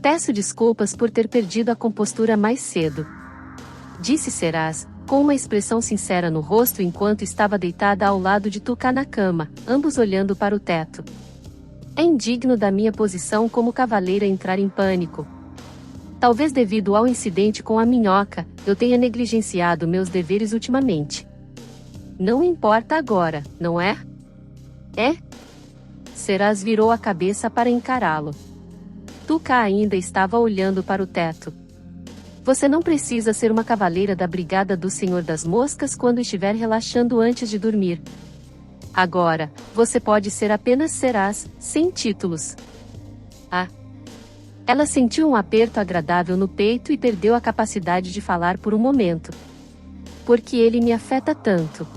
Peço desculpas por ter perdido a compostura mais cedo. Disse Seras, com uma expressão sincera no rosto enquanto estava deitada ao lado de Tuca na cama, ambos olhando para o teto. É indigno da minha posição como cavaleira entrar em pânico. Talvez devido ao incidente com a minhoca, eu tenha negligenciado meus deveres ultimamente. Não importa agora, não é? É? Seras virou a cabeça para encará-lo. Tuca ainda estava olhando para o teto. Você não precisa ser uma cavaleira da Brigada do Senhor das Moscas quando estiver relaxando antes de dormir. Agora, você pode ser apenas Seras, sem títulos. Ah! Ela sentiu um aperto agradável no peito e perdeu a capacidade de falar por um momento. Por que ele me afeta tanto?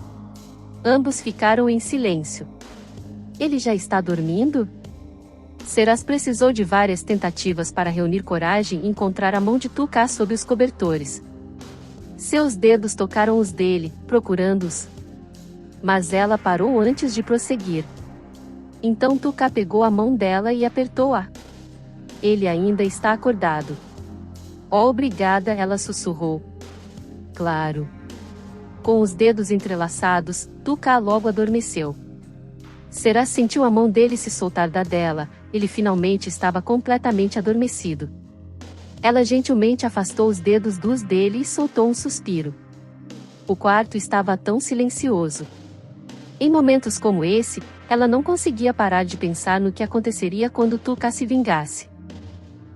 Ambos ficaram em silêncio. Ele já está dormindo? Seras precisou de várias tentativas para reunir coragem e encontrar a mão de Tuca sob os cobertores. Seus dedos tocaram os dele, procurando-os. Mas ela parou antes de prosseguir. Então Tuca pegou a mão dela e apertou-a. Ele ainda está acordado. Oh, obrigada, ela sussurrou. Claro. Com os dedos entrelaçados, Tuca logo adormeceu. Seras sentiu a mão dele se soltar da dela, ele finalmente estava completamente adormecido. Ela gentilmente afastou os dedos dos dele e soltou um suspiro. O quarto estava tão silencioso. Em momentos como esse, ela não conseguia parar de pensar no que aconteceria quando Tuca se vingasse.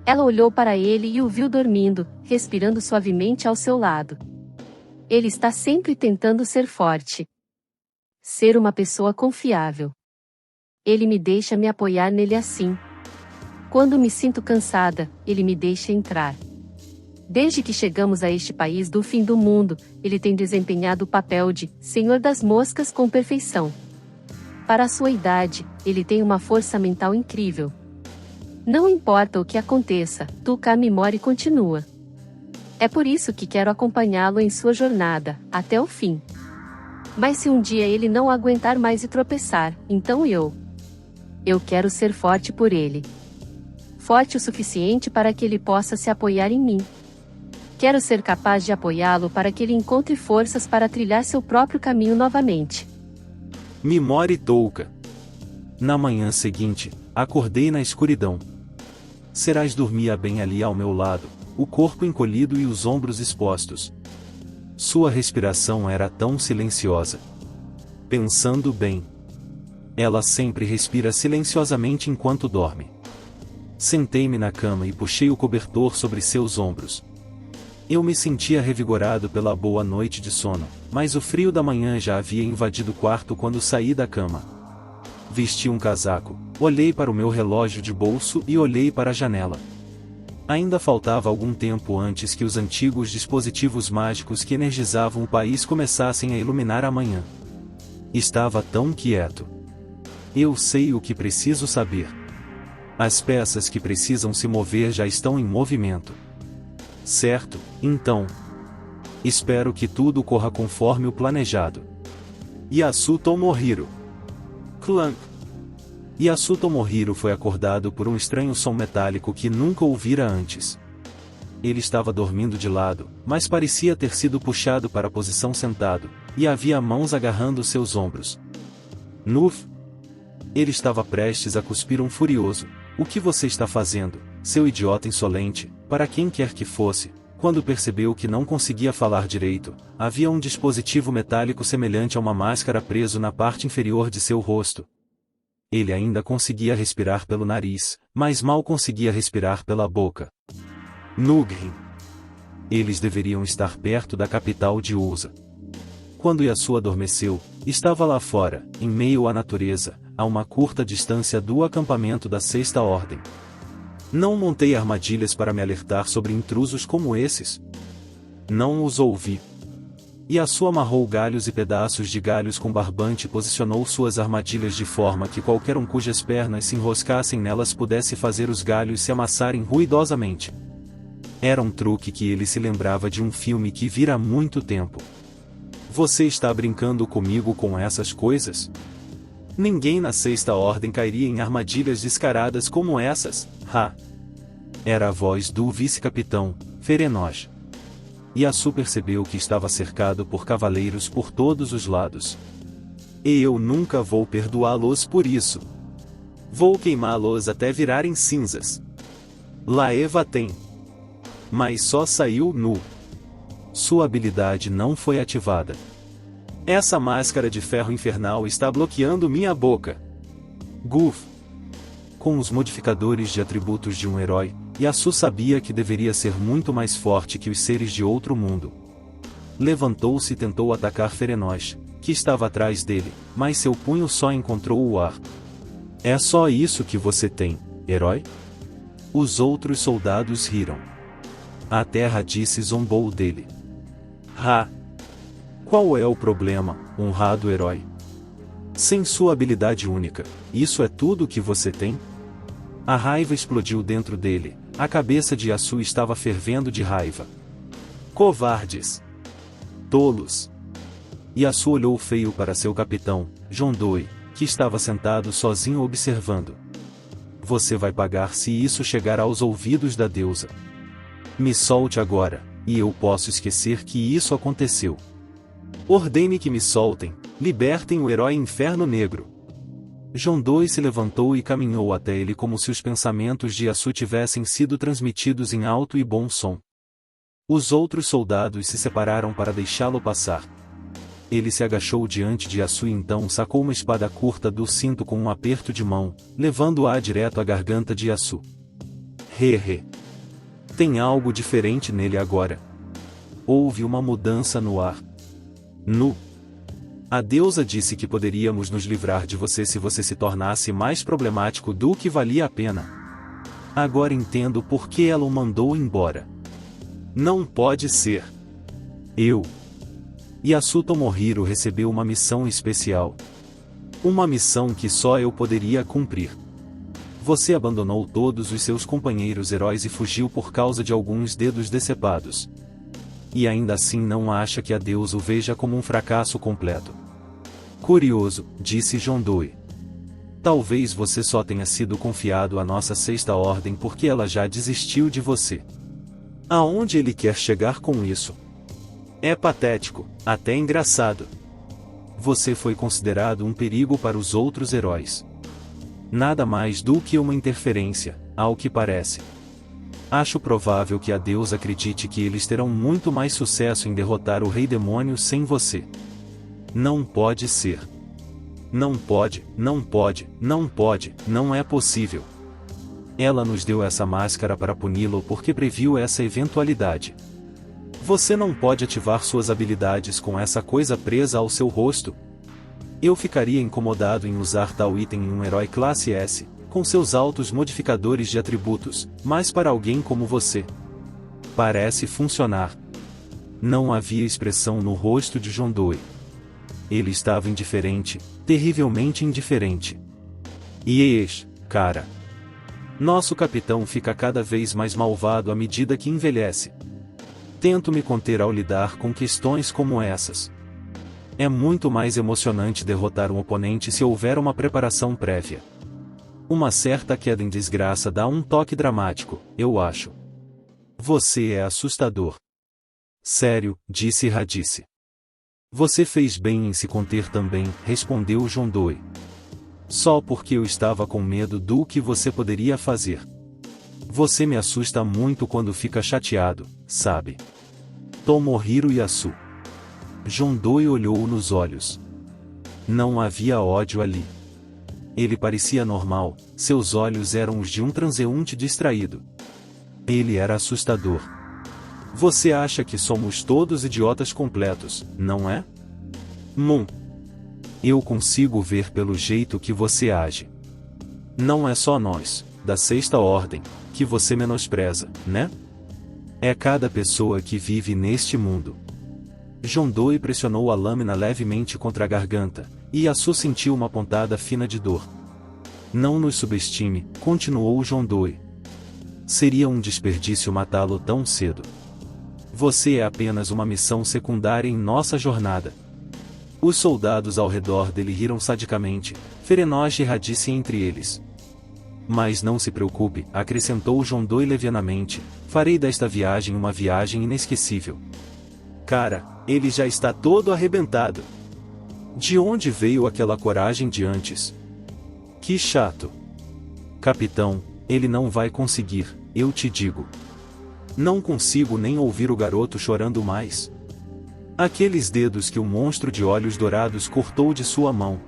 Ela olhou para ele e o viu dormindo, respirando suavemente ao seu lado. Ele está sempre tentando ser forte. Ser uma pessoa confiável. Ele me deixa me apoiar nele assim. Quando me sinto cansada, ele me deixa entrar. Desde que chegamos a este país do fim do mundo, ele tem desempenhado o papel de Senhor das Moscas com perfeição. Para a sua idade, ele tem uma força mental incrível. Não importa o que aconteça, Tuca Mimori continua. É por isso que quero acompanhá-lo em sua jornada, até o fim. Mas se um dia ele não aguentar mais e tropeçar, então eu quero ser forte por ele. Forte o suficiente para que ele possa se apoiar em mim. Quero ser capaz de apoiá-lo para que ele encontre forças para trilhar seu próprio caminho novamente. Mimori Touka. Na manhã seguinte, acordei na escuridão. Seras dormia bem ali ao meu lado, o corpo encolhido e os ombros expostos. Sua respiração era tão silenciosa. Pensando bem. Ela sempre respira silenciosamente enquanto dorme. Sentei-me na cama e puxei o cobertor sobre seus ombros. Eu me sentia revigorado pela boa noite de sono, mas o frio da manhã já havia invadido o quarto quando saí da cama. Vesti um casaco, olhei para o meu relógio de bolso e olhei para a janela. Ainda faltava algum tempo antes que os antigos dispositivos mágicos que energizavam o país começassem a iluminar a manhã. Estava tão quieto. Eu sei o que preciso saber. As peças que precisam se mover já estão em movimento. Certo, então. Espero que tudo corra conforme o planejado. Yasu Tomohiro. Clank. Yasu Tomohiro foi acordado por um estranho som metálico que nunca ouvira antes. Ele estava dormindo de lado, mas parecia ter sido puxado para a posição sentado, e havia mãos agarrando seus ombros. Nuf! Ele estava prestes a cuspir um furioso. O que você está fazendo, seu idiota insolente, para quem quer que fosse? Quando percebeu que não conseguia falar direito, havia um dispositivo metálico semelhante a uma máscara preso na parte inferior de seu rosto. Ele ainda conseguia respirar pelo nariz, mas mal conseguia respirar pela boca. Nugrin. Eles deveriam estar perto da capital de Usa. Quando Yasu adormeceu, estava lá fora, em meio à natureza, a uma curta distância do acampamento da Sexta Ordem. Não montei armadilhas para me alertar sobre intrusos como esses. Não os ouvi. Yasu amarrou galhos e pedaços de galhos com barbante e posicionou suas armadilhas de forma que qualquer um cujas pernas se enroscassem nelas pudesse fazer os galhos se amassarem ruidosamente. Era um truque que ele se lembrava de um filme que vira há muito tempo. Você está brincando comigo com essas coisas? Ninguém na Sexta Ordem cairia em armadilhas descaradas como essas, ha! Era a voz do vice-capitão, Ferenoj. Yasu percebeu que estava cercado por cavaleiros por todos os lados. E eu nunca vou perdoá-los por isso. Vou queimá-los até virarem cinzas. Laeva tem. Mas só saiu nu. Sua habilidade não foi ativada. Essa máscara de ferro infernal está bloqueando minha boca. Guf. Com os modificadores de atributos de um herói, Yasu sabia que deveria ser muito mais forte que os seres de outro mundo. Levantou-se e tentou atacar Ferenoj, que estava atrás dele, mas seu punho só encontrou o ar. É só isso que você tem, herói? Os outros soldados riram. A terra disse zombou dele. Ha! Qual é o problema, honrado herói? Sem sua habilidade única, isso é tudo que você tem? A raiva explodiu dentro dele, a cabeça de Yasu estava fervendo de raiva. Covardes! Tolos! Yasu olhou feio para seu capitão, Jondoi, que estava sentado sozinho observando. Você vai pagar se isso chegar aos ouvidos da deusa. Me solte agora, e eu posso esquecer que isso aconteceu. Ordene que me soltem, libertem o herói Inferno Negro. Jondoi se levantou e caminhou até ele como se os pensamentos de Yasu tivessem sido transmitidos em alto e bom som. Os outros soldados se separaram para deixá-lo passar. Ele se agachou diante de Yasu e então sacou uma espada curta do cinto com um aperto de mão, levando-a direto à garganta de Yasu. He. Tem algo diferente nele agora. Houve uma mudança no ar. A deusa disse que poderíamos nos livrar de você se você se tornasse mais problemático do que valia a pena. Agora entendo por que ela o mandou embora. Não pode ser. Yasu Tomohiro recebeu uma missão especial. Uma missão que só eu poderia cumprir. Você abandonou todos os seus companheiros heróis e fugiu por causa de alguns dedos decepados. E ainda assim não acha que a deusa o veja como um fracasso completo. Curioso, disse Jondoi. Talvez você só tenha sido confiado à nossa Sexta Ordem porque ela já desistiu de você. Aonde ele quer chegar com isso? É patético, até engraçado. Você foi considerado um perigo para os outros heróis. Nada mais do que uma interferência, ao que parece. Acho provável que a deusa acredite que eles terão muito mais sucesso em derrotar o Rei Demônio sem você. Não pode ser. Não pode, não é possível. Ela nos deu essa máscara para puni-lo porque previu essa eventualidade. Você não pode ativar suas habilidades com essa coisa presa ao seu rosto. Eu ficaria incomodado em usar tal item em um herói classe S, com seus altos modificadores de atributos, mas para alguém como você. Parece funcionar. Não havia expressão no rosto de Jondoi. Ele estava indiferente, terrivelmente indiferente. Cara. Nosso capitão fica cada vez mais malvado à medida que envelhece. Tento me conter ao lidar com questões como essas. É muito mais emocionante derrotar um oponente se houver uma preparação prévia. Uma certa queda em desgraça dá um toque dramático, eu acho. Você é assustador. Sério, disse Radice. Você fez bem em se conter também, respondeu John Doe. Só porque eu estava com medo do que você poderia fazer. Você me assusta muito quando fica chateado, sabe? Tomohiro Yasu. John Doe olhou-o nos olhos. Não havia ódio ali. Ele parecia normal, seus olhos eram os de um transeunte distraído. Ele era assustador. Você acha que somos todos idiotas completos, não é? Eu consigo ver pelo jeito que você age. Não é só nós, da Sexta Ordem, que você menospreza, né? É cada pessoa que vive neste mundo. John Doe pressionou a lâmina levemente contra a garganta, e Yasu sentiu uma pontada fina de dor. Não nos subestime, continuou John Doe. Seria um desperdício matá-lo tão cedo. Você é apenas uma missão secundária em nossa jornada. Os soldados ao redor dele riram sadicamente, Ferenosh e Radice entre eles. Mas não se preocupe, acrescentou John Doe levianamente, farei desta viagem uma viagem inesquecível. Cara, ele já está todo arrebentado. De onde veio aquela coragem de antes? Que chato. Capitão, ele não vai conseguir, eu te digo. Não consigo nem ouvir o garoto chorando mais. Aqueles dedos que o monstro de olhos dourados cortou de sua mão.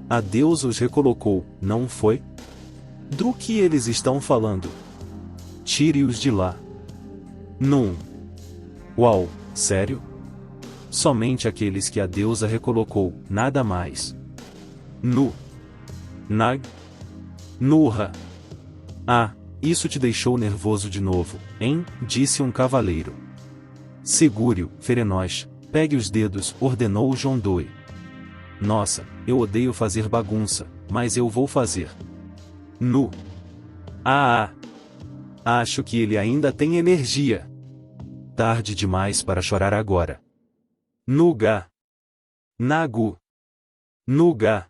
A Deus os recolocou, não foi? Do que eles estão falando? Tire-os de lá. Não. Uau, sério? Somente aqueles que a deusa recolocou, nada mais. Nu. Nag. Nurra. Ah, isso te deixou nervoso de novo, hein? Disse um cavaleiro. Segure-o, Ferenosh, pegue os dedos, ordenou John Doe. Nossa, eu odeio fazer bagunça, mas eu vou fazer. Nu. Acho que ele ainda tem energia. Tarde demais para chorar agora. Nuga. Nagu. Nuga.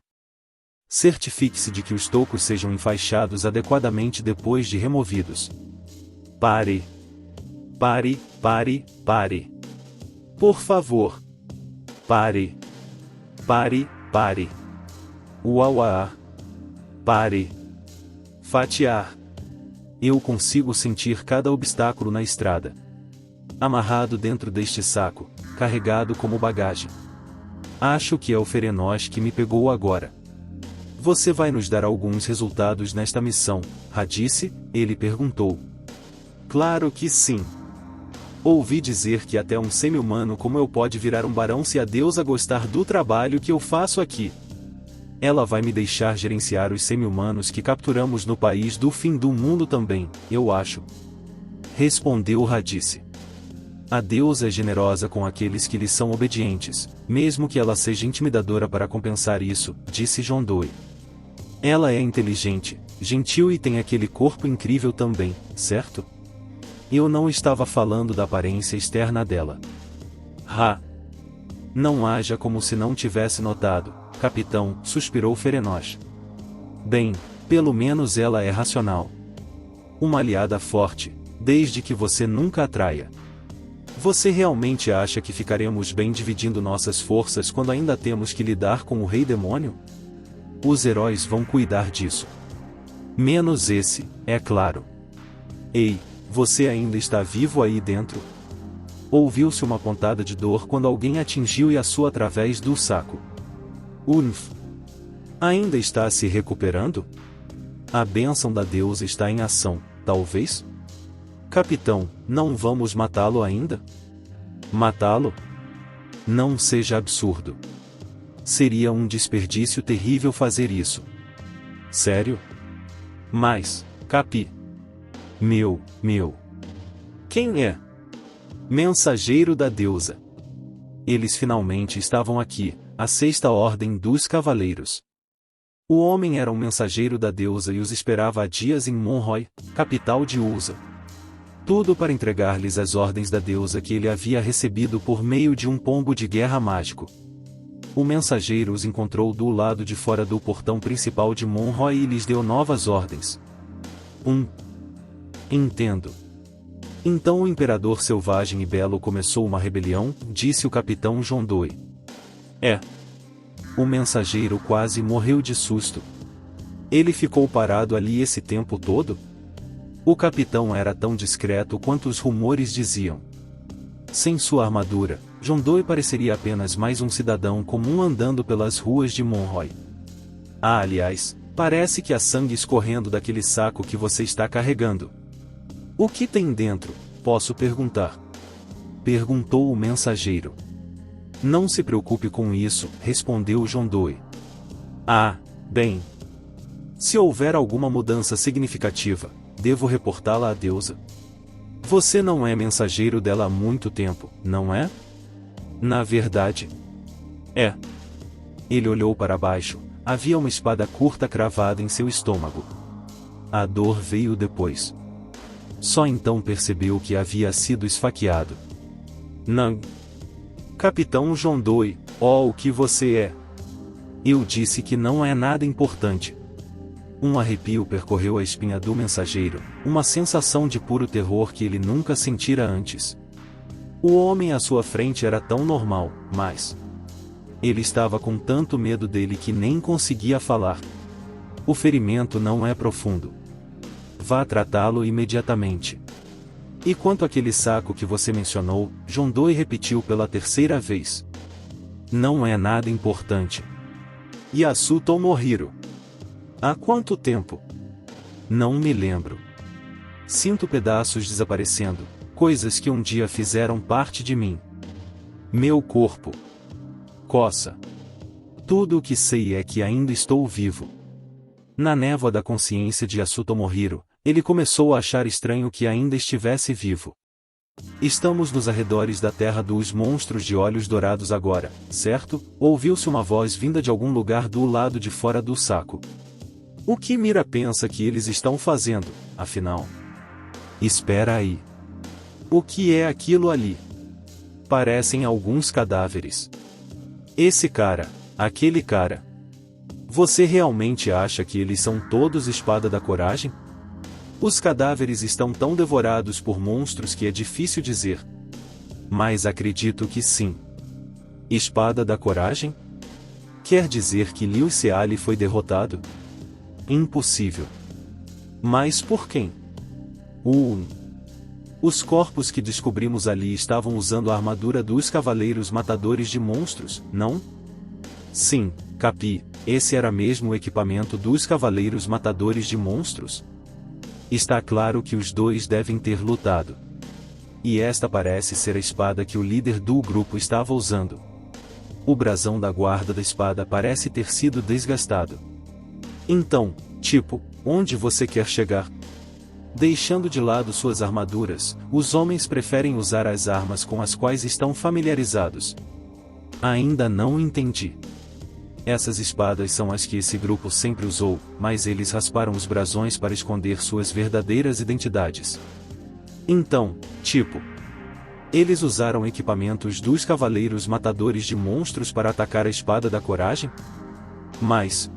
Certifique-se de que os tocos sejam enfaixados adequadamente depois de removidos. Pare. Pare, pare, pare. Por favor. Pare. Pare, pare. Uauá. Pare. Fatiar. Eu consigo sentir cada obstáculo na estrada. Amarrado dentro deste saco, carregado como bagagem. Acho que é o Ferenosh que me pegou agora. Você vai nos dar alguns resultados nesta missão, Radice? Ele perguntou. Claro que sim. Ouvi dizer que até um semi-humano como eu pode virar um barão se a deusa gostar do trabalho que eu faço aqui. Ela vai me deixar gerenciar os semi-humanos que capturamos no país do fim do mundo também, eu acho. Respondeu Radice. A deusa é generosa com aqueles que lhe são obedientes, mesmo que ela seja intimidadora para compensar isso, disse John Doe. Ela é inteligente, gentil e tem aquele corpo incrível também, certo? Eu não estava falando da aparência externa dela. Não haja como se não tivesse notado, capitão, suspirou Ferenosh. Bem, pelo menos ela é racional. Uma aliada forte, desde que você nunca a traia. Você realmente acha que ficaremos bem dividindo nossas forças quando ainda temos que lidar com o Rei Demônio? Os heróis vão cuidar disso. Menos esse, é claro. Ei, você ainda está vivo aí dentro? Ouviu-se uma pontada de dor quando alguém atingiu Yasu através do saco. Ainda está se recuperando? A bênção da deusa está em ação, talvez? Capitão, não vamos matá-lo ainda? Matá-lo? Não seja absurdo. Seria um desperdício terrível fazer isso. Sério? Mas, Capi. Meu. Quem é? Mensageiro da deusa. Eles finalmente estavam aqui, a Sexta Ordem dos Cavaleiros. O homem era um mensageiro da deusa e os esperava há dias em Monroy, capital de Ulza. Tudo para entregar-lhes as ordens da deusa que ele havia recebido por meio de um pombo de guerra mágico. O mensageiro os encontrou do lado de fora do portão principal de Monroe e lhes deu novas ordens. Entendo. Então o imperador selvagem e belo começou uma rebelião, disse o capitão John Doe. O mensageiro quase morreu de susto. Ele ficou parado ali esse tempo todo? O capitão era tão discreto quanto os rumores diziam. Sem sua armadura, John Doe pareceria apenas mais um cidadão comum andando pelas ruas de Monroe. Aliás, parece que há sangue escorrendo daquele saco que você está carregando. O que tem dentro, posso perguntar? Perguntou o mensageiro. Não se preocupe com isso, respondeu John Doe. Bem. Se houver alguma mudança significativa, devo reportá-la à deusa. Você não é mensageiro dela há muito tempo, não é? Na verdade. Ele olhou para baixo, havia uma espada curta cravada em seu estômago. A dor veio depois. Só então percebeu que havia sido esfaqueado. Não. Capitão John Doe, o que você é? Eu disse que não é nada importante. Um arrepio percorreu a espinha do mensageiro, uma sensação de puro terror que ele nunca sentira antes. O homem à sua frente era tão normal, mas... ele estava com tanto medo dele que nem conseguia falar. O ferimento não é profundo. Vá tratá-lo imediatamente. E quanto àquele saco que você mencionou, John Doe repetiu pela terceira vez. Não é nada importante. Yasu Tomohiro. Há quanto tempo? Não me lembro. Sinto pedaços desaparecendo, coisas que um dia fizeram parte de mim. Meu corpo. Coça. Tudo o que sei é que ainda estou vivo. Na névoa da consciência de Yasu Tomohiro, ele começou a achar estranho que ainda estivesse vivo. Estamos nos arredores da terra dos monstros de olhos dourados agora, certo? Ouviu-se uma voz vinda de algum lugar do lado de fora do saco. O que Mira pensa que eles estão fazendo, afinal? Espera aí. O que é aquilo ali? Parecem alguns cadáveres. Esse cara, aquele cara. Você realmente acha que eles são todos espada da coragem? Os cadáveres estão tão devorados por monstros que é difícil dizer. Mas acredito que sim. Espada da coragem? Quer dizer que Liu Seali foi derrotado? Impossível. Mas por quem? Os corpos que descobrimos ali estavam usando a armadura dos cavaleiros matadores de monstros, não? Sim, Capi, esse era mesmo o equipamento dos cavaleiros matadores de monstros? Está claro que os dois devem ter lutado. E esta parece ser a espada que o líder do grupo estava usando. O brasão da guarda da espada parece ter sido desgastado. Então, onde você quer chegar? Deixando de lado suas armaduras, os homens preferem usar as armas com as quais estão familiarizados. Ainda não entendi. Essas espadas são as que esse grupo sempre usou, mas eles rasparam os brasões para esconder suas verdadeiras identidades. Então, eles usaram equipamentos dos cavaleiros matadores de monstros para atacar a espada da coragem? Mas,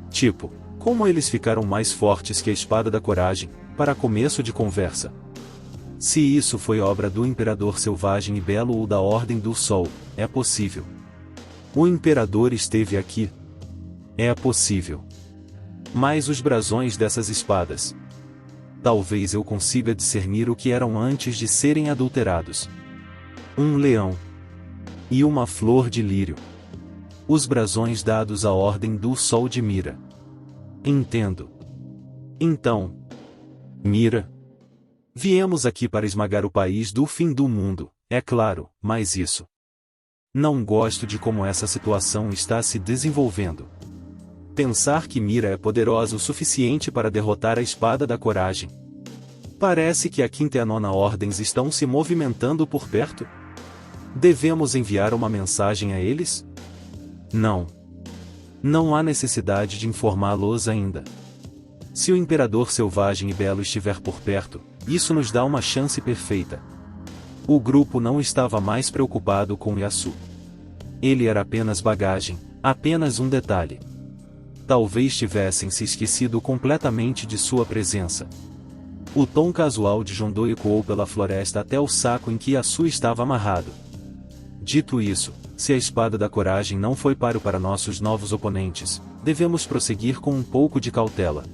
como eles ficaram mais fortes que a espada da coragem, para começo de conversa? Se isso foi obra do Imperador Selvagem e Belo ou da Ordem do Sol, é possível. O Imperador esteve aqui? É possível. Mas os brasões dessas espadas? Talvez eu consiga discernir o que eram antes de serem adulterados. Um leão. E uma flor de lírio. Os brasões dados à Ordem do Sol de Mira. Entendo. Então, Mira. Viemos aqui para esmagar o país do fim do mundo, é claro, mas isso. Não gosto de como essa situação está se desenvolvendo. Pensar que Mira é poderosa o suficiente para derrotar a espada da coragem. Parece que a quinta e a nona ordens estão se movimentando por perto. Devemos enviar uma mensagem a eles? Não. Não há necessidade de informá-los ainda. Se o Imperador Selvagem e Belo estiver por perto, isso nos dá uma chance perfeita. O grupo não estava mais preocupado com Yasu. Ele era apenas bagagem, Apenas um detalhe. Talvez tivessem se esquecido completamente de sua presença. O tom casual de John Doe ecoou pela floresta até o saco em que Yasu estava amarrado. Dito isso, se a espada da coragem não foi páreo para nossos novos oponentes, devemos prosseguir com um pouco de cautela.